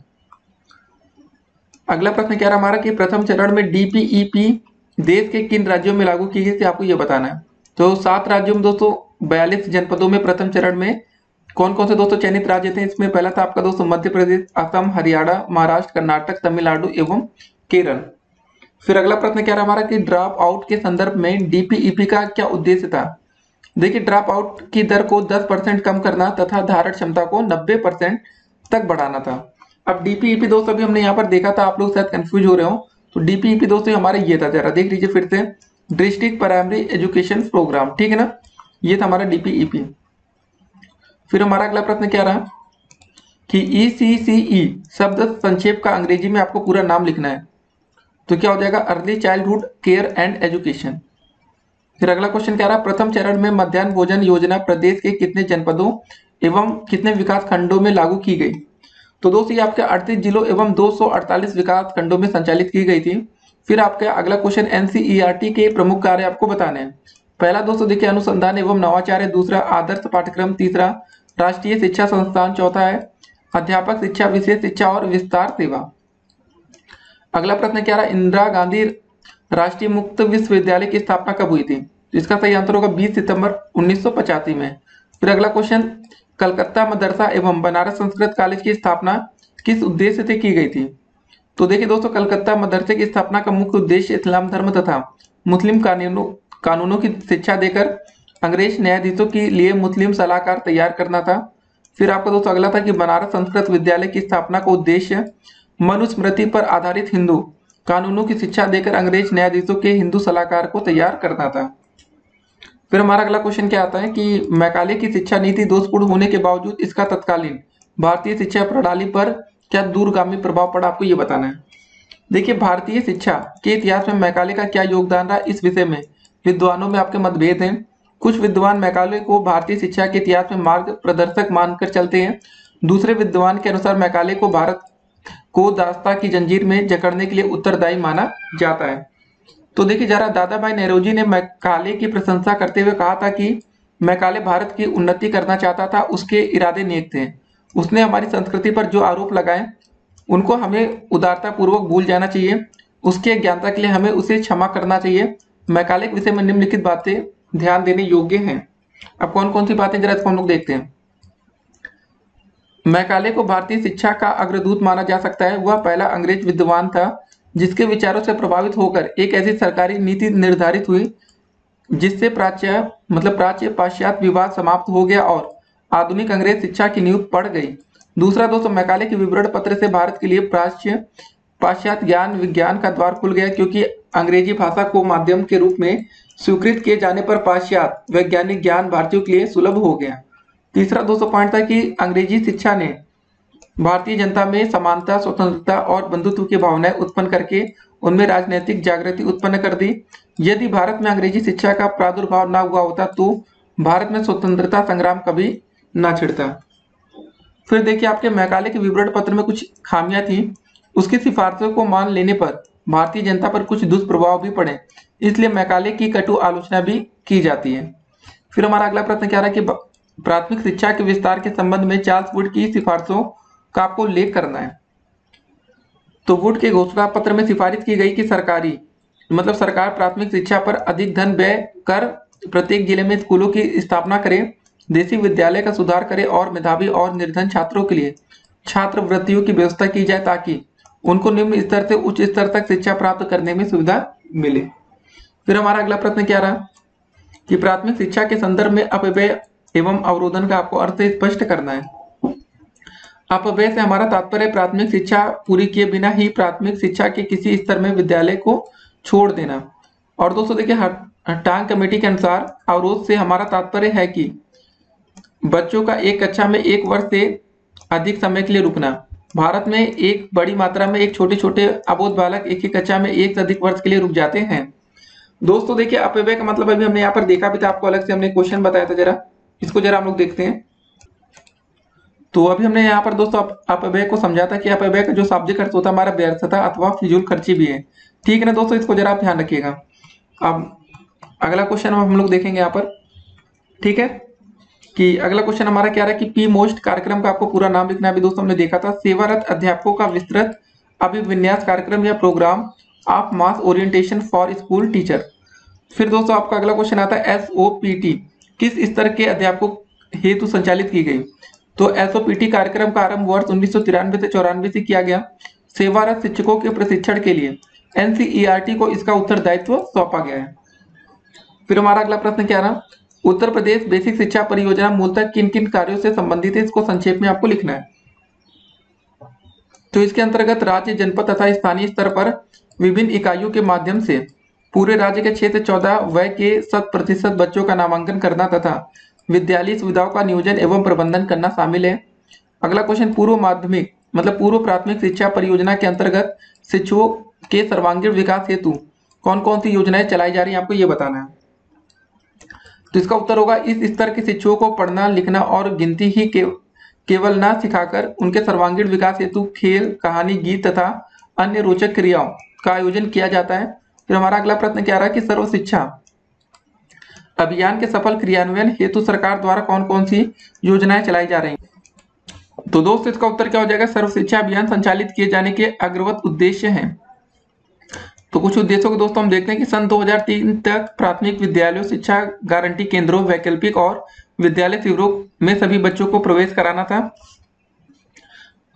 अगला प्रश्न क्या रहा हमारा कि प्रथम चरण में डीपीईपी देश के किन राज्यों में लागू की गई थी, आपको यह बताना है। तो 7 राज्यों में दोस्तों 42 जनपदों में प्रथम चरण में कौन कौन से दोस्तों चयनित राज्य थे। इसमें पहला था आपका दोस्तों मध्य प्रदेश, असम, हरियाणा, महाराष्ट्र, कर्नाटक, तमिलनाडु एवं केरल। फिर अगला प्रश्न क्या रहा हमारा कि ड्रॉप आउट के संदर्भ में डीपीईपी का क्या उद्देश्य था। देखिए, ड्रॉप आउट की दर को 10% कम करना तथा धारण क्षमता को 90% तक बढ़ाना था। अब डीपीईपी दोस्तों अभी हमने यहाँ पर देखा था, आप लोग शायद कंफ्यूज हो रहे हो। तो डीपीईपी दोस्तों हमारा ये था, जरा देख लीजिए फिर से, डिस्ट्रिक्ट प्राइमरी एजुकेशन प्रोग्राम, ठीक है ना, ये था हमारा डीपीईपी। फिर हमारा अगला प्रश्न क्या रहा कि ईसीसीई शब्द संक्षेप का अंग्रेजी में आपको पूरा नाम लिखना है। तो क्या हो जाएगा, early childhood care and education. फिर अगला क्वेश्चन क्या रहा, प्रथम चरण में मध्याह्न भोजन योजना प्रदेश के कितने जनपदों एवं कितने विकास खंडों में लागू की गई। तो दोस्तों ये आपके 38 जिलों एवं 248 विकास खंडों में संचालित की गई थी। फिर आपका अगला क्वेश्चन एनसीईआरटी के प्रमुख कार्य आपको बताने हैं। पहला दोस्तों देखिए अनुसंधान एवं नवाचार है, दूसरा आदर्श पाठ्यक्रम, तीसरा राष्ट्रीय शिक्षा संस्थान, चौथा है अध्यापक शिक्षा, विशेष शिक्षा और विस्तार सेवा। अगला प्रश्न क्या रहा, इंदिरा गांधी राष्ट्रीय मुक्त विश्वविद्यालय की स्थापना कब हुई थी। तो इसका सही आंसर होगा 20 सितंबर 1985 में। फिर अगला क्वेश्चन, कलकत्ता मदरसा एवं बनारस संस्कृत कॉलेज की स्थापना किस उद्देश्य से की गई थी। तो देखिए दोस्तों, कलकत्ता मदरसे की स्थापना का मुख्य उद्देश्य इस्लाम धर्म तथा मुस्लिम कानूनों की शिक्षा देकर अंग्रेज न्यायाधीशों के लिए मुस्लिम सलाहकार तैयार करना था। फिर आपका दोस्तों अगला था कि बनारस संस्कृत विद्यालय की स्थापना का उद्देश्य मनुस्मृति पर आधारित हिंदू कानूनों की शिक्षा देकर अंग्रेज न्यायाधीशों के हिंदू सलाहकार को तैयार करना था। फिर हमारा अगला क्वेश्चन क्या आता है कि मैकाले की शिक्षा नीति दोषपूर्ण होने के बावजूद इसका तत्कालीन भारतीय शिक्षा प्रणाली पर क्या दूरगामी प्रभाव पड़ा, आपको ये बताना है। देखिए, भारतीय शिक्षा के इतिहास में मैकाले का क्या योगदान रहा, इस विषय में विद्वानों में आपके मतभेद हैं। कुछ विद्वान मैकाले को भारतीय शिक्षा के इतिहास में मार्ग प्रदर्शक मानकर चलते हैं। दूसरे विद्वान के अनुसार मैकाले को भारत को दास्ता की जंजीर में जकड़ने के लिए उत्तरदायी माना जाता है। तो देखिए जरा, दादा भाई नेहरूजी ने मैकाले की प्रशंसा करते हुए कहा था कि मैकाले भारत की उन्नति करना चाहता था, उसके इरादे नेक थे। उसने हमारी संस्कृति पर जो आरोप लगाए उनको हमें उदारता पूर्वक भूल जाना चाहिए, उसके ज्ञानता के लिए हमें उसे क्षमा करना चाहिए। मैकाले के विषय में निम्नलिखित बातें ध्यान देने योग्य हैं। अब कौन कौन सी बातें जरा इसको हम लोग देखते हैं। मैकाले को भारतीय शिक्षा का अग्रदूत माना जा सकता है। वह पहला अंग्रेज विद्वान था जिसके विचारों से प्रभावित होकर एक ऐसी सरकारी नीति निर्धारित हुई जिससे प्राच्य पाश्चात्य विवाद समाप्त हो गया और आधुनिक अंग्रेज शिक्षा की नींव पड़ गई। दूसरा दोस्तों, मैकाले के विवरण पत्र से भारत के लिए पाश्चात्य ज्ञान विज्ञान का द्वार खुल गया, क्योंकि अंग्रेजी भाषा को माध्यम के रूप में स्वीकृत किए जाने पर पाश्चात्य वैज्ञानिक ज्ञान भारतीयों के लिए सुलभ हो गया। तीसरा दोस्तों पॉइंट था कि अंग्रेजी शिक्षा ने भारतीय जनता में समानता, स्वतंत्रता और बंधुत्व की भावनाएं उत्पन्न करके उनमें राजनीतिक जागृति उत्पन्न कर दी। यदि भारत में अंग्रेजी शिक्षा का प्रादुर्भाव न हुआ होता तो भारत में स्वतंत्रता संग्राम कभी न छिड़ता। फिर देखिए, आपके मैकाले के विवरण पत्र में कुछ खामियां थी। उसकी सिफारिशों को मान लेने पर भारतीय जनता पर कुछ दुष्प्रभाव भी पड़े, इसलिए मैकाले की कटु आलोचना भी की जाती है। फिर हमारा अगला प्रश्न क्या रहा कि प्राथमिक शिक्षा के विस्तार के संबंध में चार्ल्स वुड की सिफारिशों का आपको उल्लेख करना है। तो वुड के घोषणा पत्र में सिफारिश की गई कि सरकार प्राथमिक शिक्षा पर अधिक धन व्यय कर प्रत्येक जिले में स्कूलों की स्थापना करे, देसी विद्यालय का सुधार करे और मेधावी और निर्धन छात्रों के लिए छात्रवृत्तियों की व्यवस्था की जाए ताकि उनको निम्न स्तर से उच्च स्तर तक शिक्षा प्राप्त करने में सुविधा मिले। फिर हमारा अगला प्रश्न क्या रहा कि प्राथमिक शिक्षा के संदर्भ में अपव्यय एवं अवरोधन का आपको अर्थ स्पष्ट करना है। अपव्यय से हमारा तात्पर्य प्राथमिक शिक्षा पूरी किए बिना ही प्राथमिक शिक्षा के किसी स्तर में विद्यालय को छोड़ देना। और दोस्तों देखिए, टांग कमेटी के अनुसार अवरोध से हमारा तात्पर्य है कि बच्चों का एक कक्षा में 1 वर्ष से अधिक समय के लिए रुकना, भारत में एक बड़ी मात्रा में एक छोटे छोटे अबोध बालक एक ही कक्षा में एक से अधिक वर्ष के लिए रुक जाते हैं। दोस्तों देखिए अपव्यय का मतलब अभी हमने यहाँ पर देखा भी था, आपको अलग से हमने क्वेश्चन बताया था, जरा इसको जरा हम लोग देखते हैं। तो अभी हमने यहाँ पर दोस्तों अपव्यय को समझा था कि अपव्यय का जो शाब्दिक अर्थ होता है हमारा व्यर्थता अथवा फिजूल खर्ची भी है। ठीक है ना दोस्तों, इसको जरा आप ध्यान रखिएगा। अब अगला क्वेश्चन हम लोग देखेंगे यहाँ पर। ठीक है कि अगला क्वेश्चन हमारा क्या रहा है कि पी मोस्ट कार्यक्रम का आपको पूरा नाम लिखना है। अभी दोस्तों हमने देखा था सेवारत अध्यापकों का विस्तृत अभिविन्यास कार्यक्रम या programme of mass orientation for school teacher. फिर दोस्तों आपका अगला क्वेश्चन आता है SOPT किस स्तर के अध्यापकों हेतु संचालित की गई। तो SOPT कार्यक्रम का आरंभ वर्ष 1993 से 94 से किया गया। सेवारत शिक्षकों के प्रशिक्षण के लिए NCERT को इसका उत्तरदायित्व सौंपा गया है। फिर हमारा अगला प्रश्न क्या रहा, उत्तर प्रदेश बेसिक शिक्षा परियोजना मूलतः किन किन कार्यों से संबंधित है, इसको संक्षेप में आपको लिखना है। तो इसके अंतर्गत राज्य जनपद तथा स्थानीय स्तर पर विभिन्न इकाइयों के माध्यम से पूरे राज्य के क्षेत्र 14 वय के 100% बच्चों का नामांकन करना तथा विद्यालय सुविधाओं का नियोजन एवं प्रबंधन करना शामिल है। अगला क्वेश्चन पूर्व माध्यमिक मतलब पूर्व प्राथमिक शिक्षा परियोजना के अंतर्गत शिक्षकों के सर्वांगीण विकास हेतु कौन कौन सी योजनाएं चलाई जा रही हैं, आपको ये बताना है। तो इसका उत्तर होगा इस स्तर के शिक्षकों को पढ़ना लिखना और गिनती ही केवल ना सिखाकर उनके सर्वांगीण विकास हेतु खेल कहानी गीत तथा अन्य रोचक क्रियाओं का आयोजन किया जाता है। फिर हमारा अगला प्रश्न क्या रहा है कि सर्व शिक्षा अभियान के सफल क्रियान्वयन हेतु सरकार द्वारा कौन कौन सी योजनाएं चलाई जा रही हैं। तो दोस्तों इसका उत्तर क्या हो जाएगा, सर्व शिक्षा अभियान संचालित किए जाने के अग्रवत उद्देश्य हैं। तो कुछ उद्देश्यों को दोस्तों हम देखते हैं कि सन 2003 तक प्राथमिक विद्यालयों शिक्षा गारंटी केंद्रों वैकल्पिक और विद्यालय शिविरों में सभी बच्चों को प्रवेश कराना था।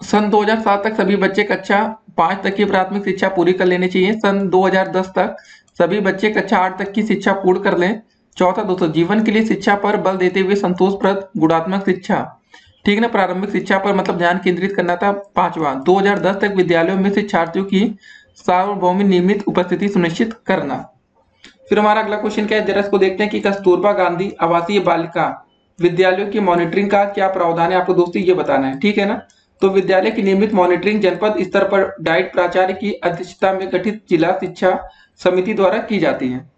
सन 2007 तक सभी बच्चे कक्षा 5 तक की प्राथमिक शिक्षा पूरी कर लेनी चाहिए। सन 2010 तक सभी बच्चे कक्षा 8 तक की शिक्षा पूर्ण कर लें। चौथा दोस्तों जीवन के लिए शिक्षा पर बल देते हुए संतोषप्रद गुणात्मक शिक्षा, ठीक ना, प्रारंभिक शिक्षा पर मतलब ध्यान केंद्रित करना था। पांचवा 2010 तक विद्यालयों में शिक्षार्थियों की सार्वभौमिक नियमित उपस्थिति सुनिश्चित करना। फिर हमारा अगला क्वेश्चन क्या है, जरा इसको देखते हैं कि कस्तूरबा गांधी आवासीय बालिका विद्यालयों की मॉनिटरिंग का क्या प्रावधान है, आपको दोस्तों ये बताना है। ठीक है ना, तो विद्यालय की नियमित मॉनिटरिंग जनपद स्तर पर डाइट प्राचार्य की अध्यक्षता में गठित जिला शिक्षा समिति द्वारा की जाती है।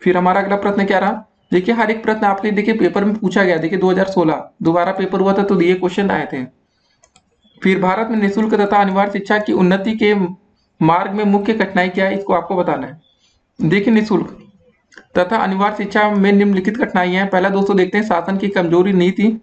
फिर हमारा अगला प्रश्न क्या रहा, देखिए हर एक प्रश्न आपके देखिए पेपर में पूछा गया। देखिए 2016 दोबारा पेपर हुआ था तो ये क्वेश्चन आए थे। फिर भारत में निःशुल्क तथा अनिवार्य शिक्षा की उन्नति के मार्ग में मुख्य कठिनाई क्या है, इसको आपको बताना है। देखिए निःशुल्क तथा अनिवार्य शिक्षा में निम्नलिखित कठिनाइयां हैं। पहला दोस्तों देखते हैं शासन की कमजोरी नीति,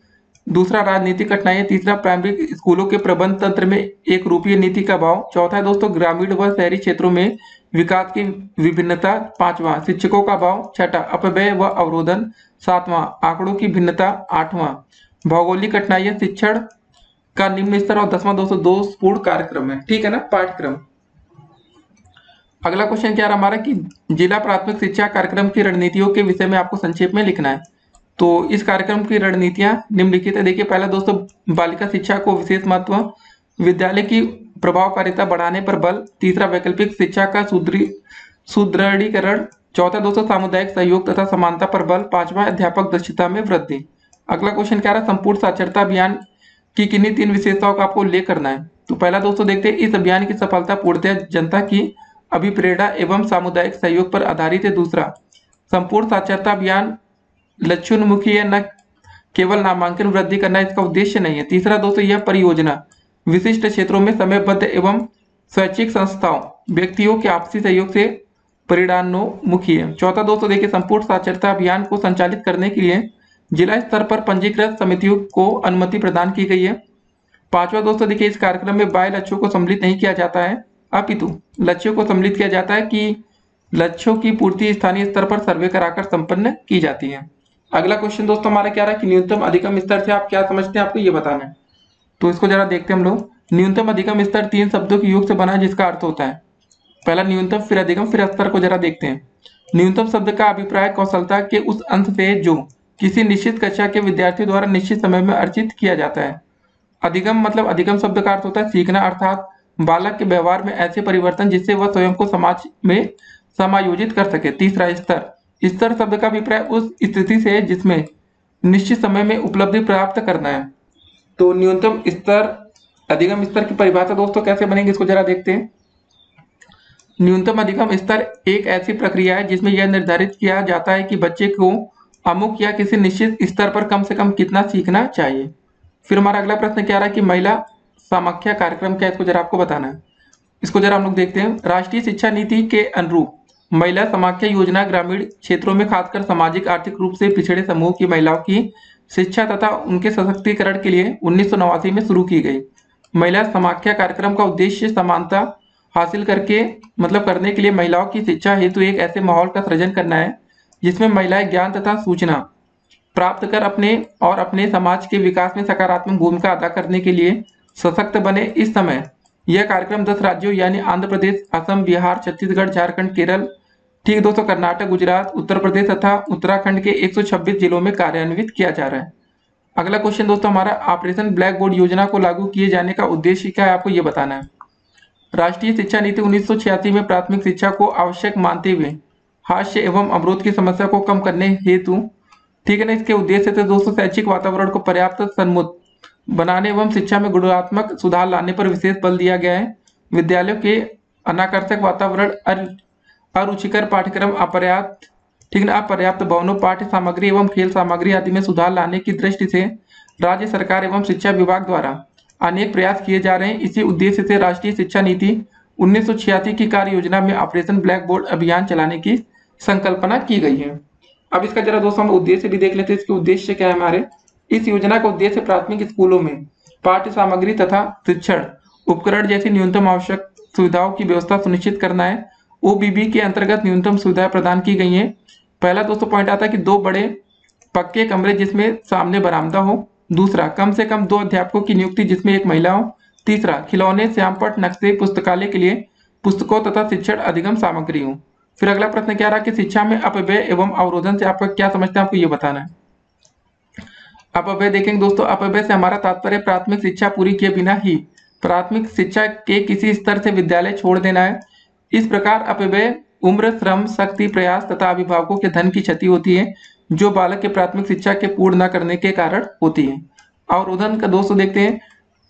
दूसरा राजनीतिक कठिनाइयां, तीसरा प्राइमरी स्कूलों के प्रबंध तंत्र में एक रूपीय नीति का अभाव, चौथा है दोस्तों ग्रामीण व शहरी क्षेत्रों में विकास की विभिन्नता, पांचवा शिक्षकों का अभाव, छठा अपव्यय व अवरोधन, सातवां आंकड़ों की भिन्नता, आठवां भौगोलिक कठिनाइयां शिक्षण का निम्न स्तर और दसवां दोस्तों दोषपूर्ण कार्यक्रम है। ठीक है ना, पाठ्यक्रम। अगला क्वेश्चन क्या रहा हमारा कि जिला प्राथमिक शिक्षा कार्यक्रम की रणनीतियों के विषय में आपको संक्षेप में लिखना है। तो इस कार्यक्रम की रणनीतियां निम्नलिखित है। देखिए पहला दोस्तों बालिका शिक्षा को विशेष महत्व, विद्यालय की प्रभावकारिता बढ़ाने पर बल, तीसरा वैकल्पिक शिक्षा का सुदृढ़ीकरण, चौथा दोस्तों सामुदायिक सहयोग तथा समानता पर बल, पांचवा अध्यापक दक्षता में वृद्धि। अगला क्वेश्चन क्या रहा, संपूर्ण साक्षरता अभियान की किन्हीं 3 विशेषताओं का आपको उल्लेख करना है। तो पहला दोस्तों देखते हैं इस अभियान की सफलता पूर्णतः जनता की अभिप्रेरणा एवं सामुदायिक सहयोग पर आधारित है। दूसरा संपूर्ण साक्षरता अभियान लक्ष्योन्मुखी है, न केवल नामांकन वृद्धि करना इसका उद्देश्य नहीं है। तीसरा दोस्तों यह परियोजना विशिष्ट क्षेत्रों में समयबद्ध एवं स्वैच्छिक संस्थाओं व्यक्तियों के आपसी सहयोग से परिणामोन्मुखी है। चौथा दोस्तों देखिए संपूर्ण साक्षरता अभियान को संचालित करने के लिए जिला स्तर पर पंजीकृत समितियों को अनुमति प्रदान की गई है। पांचवा दोस्तों देखिए इस कार्यक्रम में बाह्य लक्ष्यों को सम्मिलित नहीं किया जाता है, अपितु लक्ष्यों को सम्मिलित किया जाता है कि लक्ष्यों की पूर्ति स्थानीय स्तर पर सर्वे कराकर संपन्न की जाती है। अगला क्वेश्चन दोस्तों हमारा क्या रहा है कि न्यूनतम अधिकतम स्तर से आप क्या समझते हैं, आपको ये बताना है। तो इसको जरा देखते हैं हम लोग। न्यूनतम अधिकतम स्तर 3 शब्दों के योग से बना है जिसका अर्थ होता है पहला न्यूनतम फिर अधिकतम फिर स्तर को जरा देखते हैं। न्यूनतम शब्द का अभिप्राय कौशलता के उस अंश से जो किसी निश्चित कक्षा के विद्यार्थियों द्वारा निश्चित समय में अर्जित किया जाता है। अधिगम मतलब अधिगम शब्द का अर्थ होता है सीखना, अर्थात बालक के व्यवहार में ऐसे परिवर्तन जिससे वह स्वयं को समाज में समायोजित कर सके। तीसरा स्तर, स्तर शब्द का अभिप्राय उस स्थिति से जिसमें निश्चित समय में उपलब्धि प्राप्त करना है। तो न्यूनतम स्तर अधिगम स्तर की परिभाषा दोस्तों कैसे बनेगी, इसको जरा देखते हैं। न्यूनतम अधिगम स्तर एक ऐसी प्रक्रिया है जिसमें यह निर्धारित किया जाता है कि बच्चे को अमुक या किसी निश्चित स्तर पर कम से कम कितना सीखना चाहिए। फिर हमारा अगला प्रश्न क्या रहा कि महिला समाख्या कार्यक्रम क्या है, इसको जरा आपको बताना है। इसको जरा हम लोग देखते हैं। राष्ट्रीय शिक्षा नीति के अनुरूप महिला समाख्या योजना ग्रामीण क्षेत्रों में खासकर सामाजिक आर्थिक रूप से पिछड़े समूह की महिलाओं की शिक्षा तथा उनके सशक्तिकरण के लिए 1989 में शुरू की गई। महिला समाख्या कार्यक्रम का उद्देश्य समानता हासिल करने के लिए महिलाओं की शिक्षा हेतु एक ऐसे माहौल का सृजन करना है जिसमें महिलाएं ज्ञान तथा सूचना प्राप्त कर अपने और अपने समाज के विकास में सकारात्मक भूमिका अदा करने के लिए सशक्त बने। इस समय यह कार्यक्रम 10 राज्यों यानी आंध्र प्रदेश, असम, बिहार, छत्तीसगढ़, झारखंड, केरल, ठीक दोस्तों, कर्नाटक, गुजरात, उत्तर प्रदेश तथा उत्तराखंड के 126 जिलों में कार्यान्वित किया जा रहा है। अगला क्वेश्चन दोस्तों हमारा, ऑपरेशन ब्लैक बोर्ड योजना को लागू किए जाने का उद्देश्य क्या है, आपको ये बताना है। राष्ट्रीय शिक्षा नीति 1986 में प्राथमिक शिक्षा को आवश्यक मानते हुए हास्य एवं अवरोध की समस्या को कम करने हेतु, ठीक है ना, इसके उद्देश्य से दोस्तों शैक्षिक वातावरण को पर्याप्त सन्मुख बनाने एवं शिक्षा में गुणात्मक सुधार लाने पर विशेष बल दिया गया है। विद्यालयों के अनाकर्षक वातावरण, अरुचिकर पाठ्यक्रम, अपर्याप्त भवनों, पाठ्य सामग्री एवं खेल सामग्री आदि में सुधार लाने की दृष्टि से राज्य सरकार एवं शिक्षा विभाग द्वारा अनेक प्रयास किए जा रहे हैं। इसी उद्देश्य से राष्ट्रीय शिक्षा नीति 1986 की कार्य योजना में ऑपरेशन ब्लैक बोर्ड अभियान चलाने की संकल्पना की गई है। अब इसका जरा दोस्तों हम उद्देश्य भी देख लेते हैं। इसके उद्देश्य क्या है हमारे। इस योजना का उद्देश्य प्राथमिक स्कूलों में पाठ्य सामग्री तथा शिक्षण उपकरण जैसी न्यूनतम आवश्यक सुविधाओं की व्यवस्था सुनिश्चित करना है। ओबीबी के अंतर्गत न्यूनतम सुविधाएं प्रदान की गई हैं। पहला दोस्तों पॉइंट आता है कि 2 बड़े पक्के कमरे जिसमें सामने बरामदा हो। दूसरा, कम से कम 2 अध्यापकों की नियुक्ति जिसमें एक महिला हो। तीसरा, खिलौने, श्यामपट्ट, नक्शे, पुस्तकालय के लिए पुस्तकों तथा शिक्षण अधिगम सामग्री हो। फिर अगला प्रश्न क्या रहा कि शिक्षा में अपव्यय एवं अवरोधन से आपका क्या समझते हैं, आपको ये बताना है। अपव्यय देखेंगे दोस्तों, अपव्यय से हमारा तात्पर्य प्राथमिक शिक्षा पूरी किए बिना ही प्राथमिक शिक्षा के किसी स्तर से विद्यालय छोड़ देना है। इस प्रकार अपव्यय उम्र, श्रम, शक्ति, प्रयास तथा अभिभावकों के धन की क्षति होती है जो बालक के प्राथमिक शिक्षा के पूर्ण न करने के कारण होती है। अवरोधन का दोस्तों देखते हैं,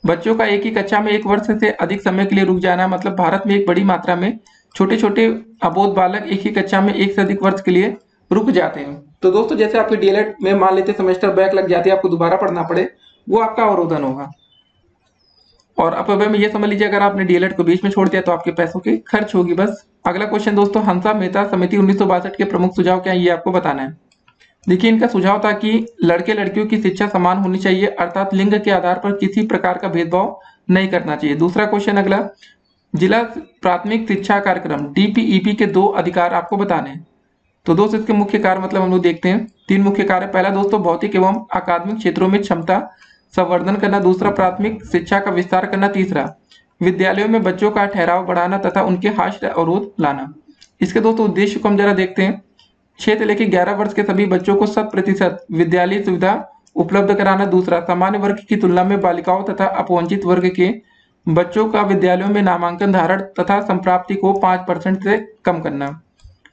बच्चों का एक ही कक्षा में 1 वर्ष से अधिक समय के लिए रुक जाना, मतलब भारत में एक बड़ी मात्रा में छोटे छोटे अबोध बालक एक ही कक्षा में 1 से अधिक वर्ष के लिए रुक जाते हैं। तो दोस्तों जैसे आपके डीएलएड में मान लेते सेमेस्टर बैक लग जाती है, आपको दोबारा पढ़ना पड़े, वो आपका अवरोधन होगा। और अपव्यय में ये समझ लीजिए अगर आपने डीएलएड को बीच में छोड़ दिया तो आपके पैसों की खर्च होगी बस। अगला क्वेश्चन दोस्तों, हंसा मेहता समिति 1962 के प्रमुख सुझाव क्या है, ये आपको बताना है। देखिए इनका सुझाव था कि लड़के लड़कियों की शिक्षा समान होनी चाहिए, अर्थात लिंग के आधार पर किसी प्रकार का भेदभाव नहीं करना चाहिए। दूसरा क्वेश्चन अगला, जिला प्राथमिक शिक्षा कार्यक्रम डीपीईपी के 2 अधिकार आपको बताने हैं। तो दोस्तों इसके मुख्य कार्य मतलब हम लोग देखते हैं 3 मुख्य कार्य। पहला दोस्तों भौतिक एवं अकादमिक क्षेत्रों में क्षमता संवर्धन करना। दूसरा प्राथमिक शिक्षा का विस्तार करना। तीसरा विद्यालयों में बच्चों का ठहराव बढ़ाना तथा उनके हास्य अवरोध लाना। इसके दोस्तों उद्देश्य को हम जरा देखते हैं। 6 से लेकर 11 वर्ष के सभी बच्चों को 100% विद्यालय सुविधा उपलब्ध कराना। दूसरा, सामान्य वर्ग की तुलना में बालिकाओं तथा अपवंचित वर्ग के बच्चों का विद्यालयों में नामांकन धारण तथा संप्राप्ति को 5% से कम करना।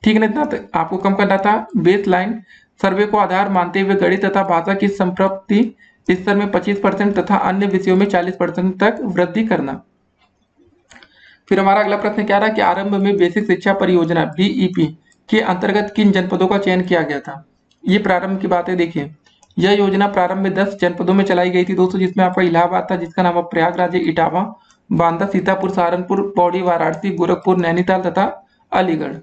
ठीक है, इतना आपको कम करना था। बेस लाइन सर्वे को आधार मानते हुए गणित तथा भाषा की संप्राप्ति स्तर में 25% तथा अन्य विषयों में 40% तक वृद्धि करना। फिर हमारा अगला प्रश्न क्या रहा कि आरंभ में बेसिक शिक्षा परियोजना बीईपी के अंतर्गत किन जनपदों का चयन किया गया था। ये प्रारंभ की बात है। देखिए यह योजना प्रारंभ में 10 जनपदों में चलाई गई थी दोस्तों, जिसमें आपका इलाहाबाद था जिसका नाम प्रयागराज, इटावा, बांदा, सीतापुर, सहारनपुर, पौड़ी, वाराणसी, गोरखपुर, नैनीताल तथा अलीगढ़।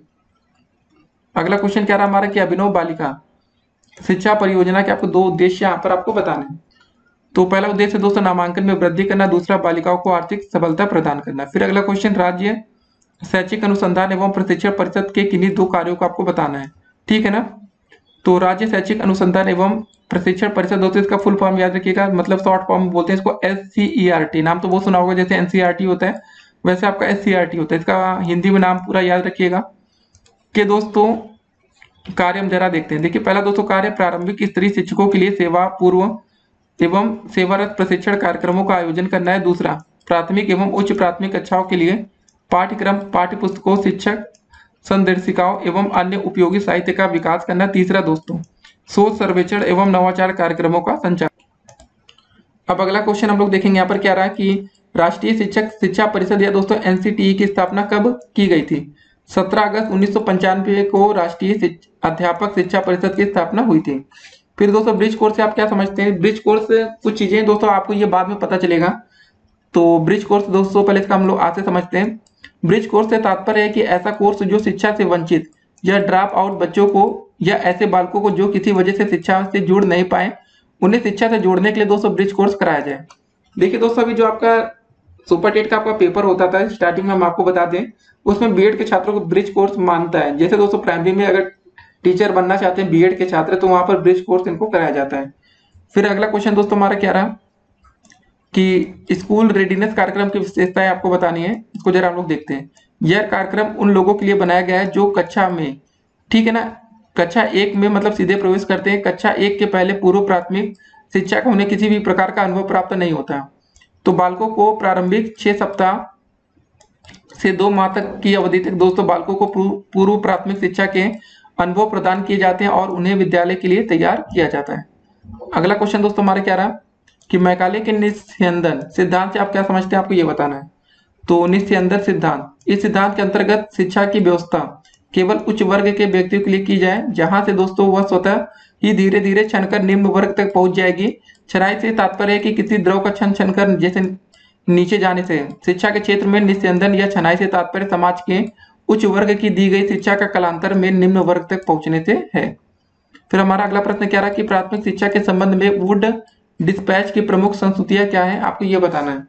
अगला क्वेश्चन क्या रहा हमारा कि अभिनव बालिका शिक्षा परियोजना के आपको 2 उद्देश्य यहाँ पर आपको बताने हैं। तो पहला उद्देश्य दोस्तों नामांकन में वृद्धि करना। दूसरा बालिकाओं को आर्थिक सबलता प्रदान करना। फिर अगला क्वेश्चन, राज्य शैक्षिक अनुसंधान एवं प्रशिक्षण परिषद के किन्हीं 2 कार्यों को आपको बताना है। ठीक है ना। तो राज्य शैक्षिक अनुसंधान एवं प्रशिक्षण परिषद दोस्तों इसका फुल फॉर्म याद रखिएगा, मतलब शॉर्ट फॉर्म बोलते हैं इसको SCERT। नाम तो वो सुना होगा, जैसे NCERT होता है वैसे आपका SCERT होता है। इसका हिंदी में नाम पूरा याद रखिएगा। कि दोस्तों कार्य हम जरा देखते हैं। देखिए पहला दोस्तों कार्य, प्रारंभिक स्तरीय शिक्षकों के लिए सेवा पूर्व एवं सेवारत प्रशिक्षण कार्यक्रमों का आयोजन करना है। दूसरा, प्राथमिक एवं उच्च प्राथमिक कक्षाओं के लिए पाठ्यक्रम, पाठ्य पुस्तकों, शिक्षक संदर्शिकाओं एवं अन्य उपयोगी साहित्य का विकास करना। तीसरा दोस्तों, शोध सर्वेक्षण एवं नवाचार कार्यक्रमों का संचालन। अब अगला क्वेश्चन हम लोग देखेंगे यहाँ पर क्या रहा कि राष्ट्रीय शिक्षक शिक्षा परिषद या दोस्तों एनसीटीई की स्थापना कब की गई थी? 17 अगस्त 1995 को राष्ट्रीय अध्यापक शिक्षा परिषद की स्थापना हुई थी। फिर दोस्तों ब्रिज कोर्स से आप क्या समझते हैं? ब्रिज कोर्स से कुछ चीजें दोस्तों आपको ये बाद में पता चलेगा। तो ब्रिज कोर्स दोस्तों पहले इसका हम लोग आज से समझते हैं। ब्रिज कोर्स से तात्पर्य है कि ऐसा कोर्स जो शिक्षा से वंचित या ड्रॉप आउट बच्चों को या ऐसे बालकों को जो किसी वजह से शिक्षा से जुड़ नहीं पाए उन्हें शिक्षा से जोड़ने के लिए दोस्तों ब्रिज कोर्स कराया जाए। देखिए दोस्तों, अभी जो आपका सुपर टेट का आपका पेपर होता था स्टार्टिंग में हम आपको बता दें, उसमें बीएड के छात्रों को ब्रिज कोर्स मानता है। जैसे दोस्तों प्राइमरी में अगर टीचर बनना चाहते हैं बीएड के छात्र तो वहां पर ब्रिज कोर्स इनको कराया जाता है। फिर अगला क्वेश्चन दोस्तों हमारा क्या रहा कि स्कूल रेडीनेस कार्यक्रम की विशेषताएं आपको बतानी है। इसको जरा हम लोग देखते हैं। यह कार्यक्रम उन लोगों के लिए बनाया गया है जो कक्षा में, ठीक है ना, कक्षा 1 में मतलब सीधे प्रवेश करते हैं। कक्षा 1 के पहले पूर्व प्राथमिक शिक्षा का उन्हें किसी भी प्रकार का अनुभव प्राप्त नहीं होता। तो बालकों को प्रारंभिक 6 सप्ताह से 2 माह तक की अवधि तक दोस्तों बालकों को पूर्व प्राथमिक शिक्षा के अनुभव प्रदान किए जाते हैं और उन्हें विद्यालय के लिए तैयार किया जाता है। अगला क्वेश्चन दोस्तों हमारा क्या रहा कि मैकाले के निस्यंदन सिद्धांत से आप क्या समझते हैं, आपको ये बताना है। तो निस्यंदन सिद्धांत, इस सिद्धांत के अंतर्गत शिक्षा की व्यवस्था केवल उच्च वर्ग के व्यक्तियों के लिए की जाए, जहां से दोस्तों वह स्वतः ही धीरे धीरे छनकर निम्न वर्ग तक पहुंच जाएगी। छनाई से तात्पर्य है कि किसी द्रव का छनकर जैसे नीचे जाने से। शिक्षा के क्षेत्र में निस्यंदन या छनाई से तात्पर्य समाज के उच्च वर्ग की दी गई शिक्षा का कालांतर में निम्न वर्ग तक पहुंचने से है। फिर हमारा अगला प्रश्न क्या रहा कि प्राथमिक शिक्षा के संबंध में वुड डिस्पैच की प्रमुख संस्तुतियां क्या है, आपको यह बताना है।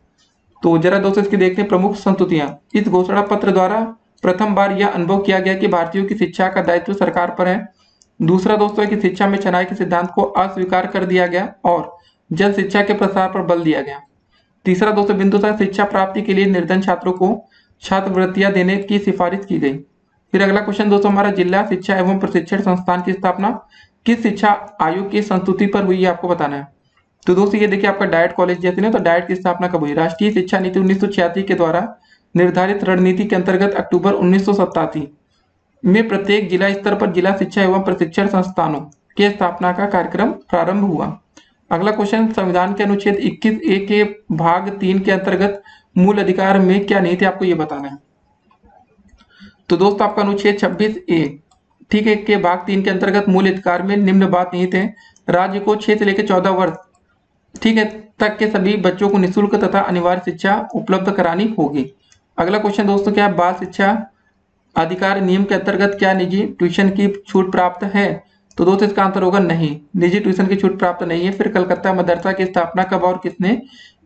तो जरा दोस्तों इसकी देखते हैं प्रमुख संस्तुतियां। इस घोषणा पत्र द्वारा प्रथम बार यह अनुभव किया गया कि भारतीयों की शिक्षा का दायित्व सरकार पर है। दूसरा दोस्तों कि शिक्षा में छनाई के सिद्धांत को अस्वीकार कर दिया गया और जन शिक्षा के प्रसार पर बल दिया गया। तीसरा दोस्तों बिंदु था शिक्षा प्राप्ति के लिए निर्धन छात्रों को छात्रवृत्तियां देने की सिफारिश की गई। फिर अगला क्वेश्चन दोस्तों हमारा जिला शिक्षा एवं प्रशिक्षण संस्थान की स्थापना किस शिक्षा आयोग की संस्तुति पर हुई है, आपको बताना है। तो दोस्तों ये देखिए आपका डाइट कॉलेज जैसे ना, तो डाइट की स्थापना कब हुई? राष्ट्रीय शिक्षा नीति 1986 के द्वारा निर्धारित रणनीति के अंतर्गत अक्टूबर 1987 में प्रत्येक जिला स्तर पर जिला शिक्षा एवं प्रशिक्षण संस्थानों के स्थापना का कार्यक्रम प्रारंभ हुआ। अगला क्वेश्चन संविधान के अनुच्छेद 21A के भाग 3 के अंतर्गत मूल अधिकार में क्या निहित है, आपको ये बताना है। तो दोस्तों आपका अनुच्छेद 26A ठीक है के भाग 3 के अंतर्गत मूल अधिकार में निम्न बात निहित है। राज्य को 6 से लेकर 14 वर्ष ठीक है तक के सभी बच्चों को निःशुल्क तथा अनिवार्य शिक्षा उपलब्ध करानी होगी। अगला क्वेश्चन दोस्तों क्या है, बाल शिक्षा अधिकार नियम के अंतर्गत क्या निजी ट्यूशन की छूट प्राप्त है? तो दोस्तों इसका आंसर होगा नहीं, निजी ट्यूशन की छूट प्राप्त नहीं है। फिर कलकत्ता मदरसा की स्थापना कब और किसने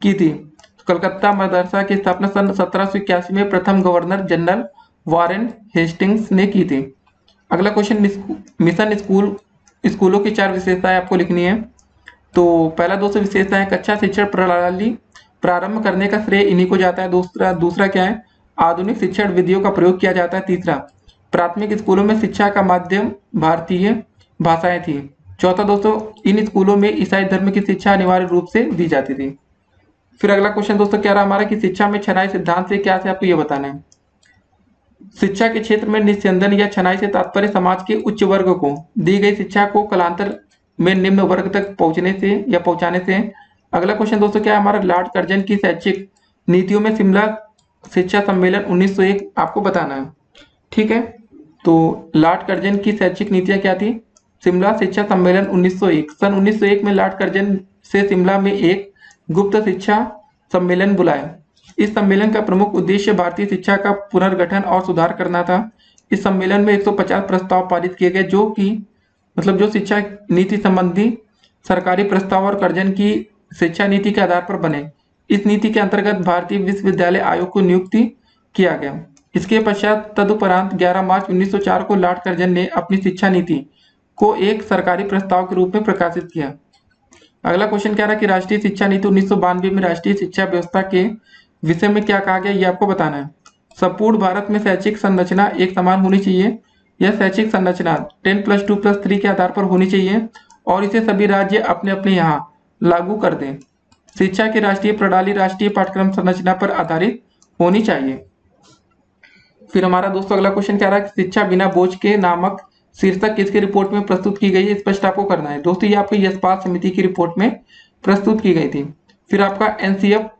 की थी? तो कलकत्ता मदरसा की स्थापना सन 1781 में प्रथम गवर्नर जनरल वारेन हेस्टिंग्स ने की थी। अगला क्वेश्चन मिशन स्कूलों की 4 विशेषताएं आपको लिखनी है। तो पहला दोस्तों विशेषता है कक्षा शिक्षण प्रणाली प्रारंभ करने का श्रेय इन्हीं को जाता है। दूसरा क्या है, आधुनिक शिक्षण विधियों का प्रयोग किया जाता है। तीसरा, प्राथमिक स्कूलों में शिक्षा का माध्यम भारतीय भाषाएं थी। चौथा दोस्तों, इन स्कूलों में ईसाई धर्म की शिक्षा अनिवार्य रूप से दी जाती थी। फिर अगला क्वेश्चन दोस्तों क्या रहा हमारा कि शिक्षा में छनाई सिद्धांत से क्या से आपको ये बताना है। शिक्षा के क्षेत्र में निस्यंदन या छनाई से तात्पर्य समाज के उच्च वर्ग को दी गई शिक्षा को कालांतर में निम्न वर्ग तक पहुंचने से या पहुंचाने से। अगला क्वेश्चन दोस्तों क्या है हमारा, लॉर्ड कर्जन की शैक्षिक नीतियों में शिमला शिक्षा सम्मेलन 1901 आपको बताना है। ठीक है, तो लॉर्ड कर्जन की शैक्षिक नीतियां क्या थी? शिमला शिक्षा सम्मेलन 1901। सन 1901 में लॉर्ड कर्जन से शिमला में एक गुप्त शिक्षा सम्मेलन बुलाया। इस सम्मेलन का प्रमुख उद्देश्य भारतीय शिक्षा का पुनर्गठन और सुधार करना था। इस सम्मेलन में 150 प्रस्ताव पारित किए गए जो शिक्षा नीति संबंधी सरकारी प्रस्ताव और कर्जन की शिक्षा नीति के आधार पर बने। इस नीति के अंतर्गत भारतीय विश्वविद्यालय आयोग को नियुक्ति किया गया। इसके पश्चात तदुपरांत 11 मार्च 1904 को लॉर्ड कर्जन ने अपनी शिक्षा नीति को एक सरकारी प्रस्ताव के रूप में प्रकाशित किया। अगला क्वेश्चन क्या रहा कि राष्ट्रीय शिक्षा नीति 1992 में राष्ट्रीय शिक्षा व्यवस्था के विषय में क्या कहा गया, ये आपको बताना है। संपूर्ण भारत में शैक्षिक संरचना एक समान होनी चाहिए। यह शैक्षिक संरचना 10+2+3 के आधार पर होनी चाहिए और इसे सभी राज्य अपने अपने यहाँ लागू कर दें। शिक्षा की राष्ट्रीय प्रणाली राष्ट्रीय पाठ्यक्रम संरचना पर आधारित होनी चाहिए। फिर हमारा दोस्तों अगला क्वेश्चन क्या रहा है, शिक्षा बिना बोझ के नामक शीर्षक किसकी रिपोर्ट में प्रस्तुत की गई है, स्पष्ट आपको करना है। दोस्तों ये आपको यशपाल समिति की रिपोर्ट में प्रस्तुत की गई थी। फिर आपका एनसीएफ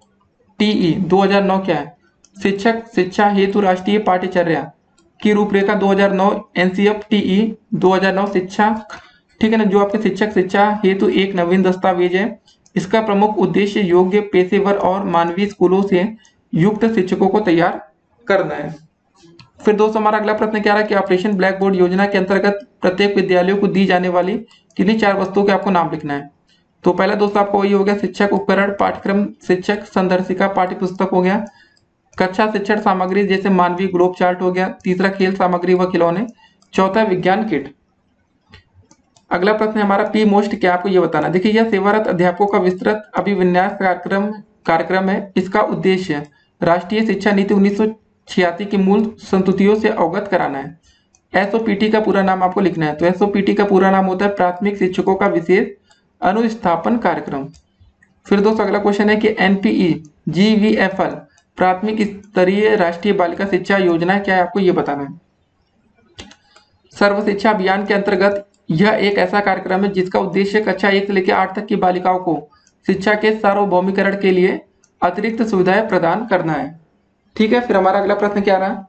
टीई 2009 क्या है? शिक्षक शिक्षा हेतु राष्ट्रीय पाठ्यचर्या की रूपरेखा 2009 एनसीएफ टीई 2009 शिक्षा, ठीक है ना, जो आपके शिक्षक शिक्षा हेतु एक नवीन दस्तावेज है। इसका प्रमुख उद्देश्य योग्य पेशेवर और मानवीय स्कूलों से युक्त शिक्षकों को तैयार करना है। फिर दोस्तों हमारा अगला प्रश्न क्या रहा है कि ऑपरेशन ब्लैक बोर्ड योजना के अंतर्गत प्रत्येक विद्यालयों को दी जाने वाली किन्हीं 4 वस्तुओं के आपको नाम लिखना है। तो पहला दोस्तों आपको वही हो गया शिक्षक उपकरण, पाठ्यक्रम शिक्षक संदर्शिका पाठ्य पुस्तक हो गया, कक्षा शिक्षण सामग्री जैसे मानवीय ग्लोब चार्ट हो गया, तीसरा खेल सामग्री व खिलौने, चौथा विज्ञान किट। अगला प्रश्न हमारा पी मोस्ट क्या, आपको ये बताना। देखिए यह सेवारत अध्यापकों का विस्तृत अभिविन्यास कार्यक्रम है। इसका उद्देश्य राष्ट्रीय शिक्षा नीति 1986 की मूल संस्तुतियों से अवगत कराना है। एसओपीटी का पूरा नाम आपको लिखना है। तो एसओपीटी का पूरा नाम होता है प्राथमिक शिक्षकों का विशेष अनुस्थापन कार्यक्रम। फिर दोस्तों अगला क्वेश्चन है कि एनपीई जीवीएफएल प्राथमिक स्तरीय राष्ट्रीय बालिका शिक्षा योजना क्या है, आपको ये बताना है। सर्व शिक्षा अभियान के अंतर्गत यह एक ऐसा कार्यक्रम है जिसका उद्देश्य कक्षा 1 से लेकर 8 तक की बालिकाओं को शिक्षा के सार्वभौमिकरण के लिए अतिरिक्त सुविधाएं प्रदान करना है। ठीक है, फिर हमारा अगला प्रश्न क्या रहा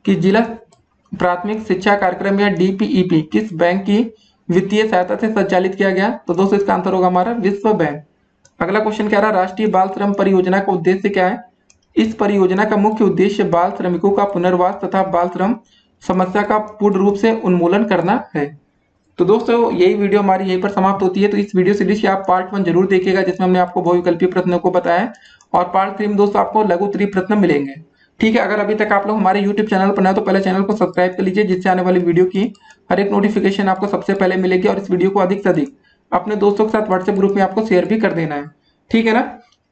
कि जिला प्राथमिक शिक्षा कार्यक्रम या डीपीईपी किस बैंक की वित्तीय सहायता से संचालित किया गया? तो दोस्तों इसका आंसर होगा हमारा विश्व बैंक। अगला क्वेश्चन क्या रहा, राष्ट्रीय बाल श्रम परियोजना का उद्देश्य क्या है? इस परियोजना का मुख्य उद्देश्य बाल श्रमिकों का पुनर्वास तथा बाल श्रम समस्या का पूर्ण रूप से उन्मूलन करना है। तो दोस्तों यही वीडियो हमारी यहीं पर समाप्त होती है। तो इस वीडियो सीरीज के आप पार्ट 1 जरूर देखिएगा जिसमें हमने आपको बहुविकल्पीय प्रश्नों को बताया, और पार्ट 3 में दोस्तों आपको लघु त्रि प्रश्न मिलेंगे। ठीक है, अगर अभी तक आप लोग हमारे YouTube चैनल पर नए तो पहले चैनल को सब्सक्राइब कर लीजिए, जिससे आने वाली वीडियो की हर एक नोटिफिकेशन आपको सबसे पहले मिलेगी, और इस वीडियो को अधिक से अधिक अपने दोस्तों के साथ व्हाट्सएप ग्रुप में आपको शेयर भी कर देना है। ठीक है ना,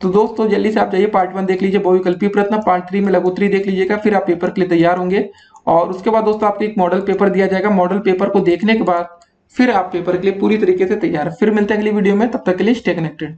तो दोस्तों जल्दी से आप जाइए पार्ट 1 देख लीजिए बहुविकल्पीय प्रश्न, पार्ट 3 में लघु त्रि देख लीजिएगा, फिर आप पेपर के लिए तैयार होंगे। और उसके बाद दोस्तों आपको एक मॉडल पेपर दिया जाएगा, मॉडल पेपर को देखने के बाद फिर आप पेपर के लिए पूरी तरीके से तैयार है। फिर मिलते हैं अगली वीडियो में, तब तक के लिए स्टे कनेक्टेड।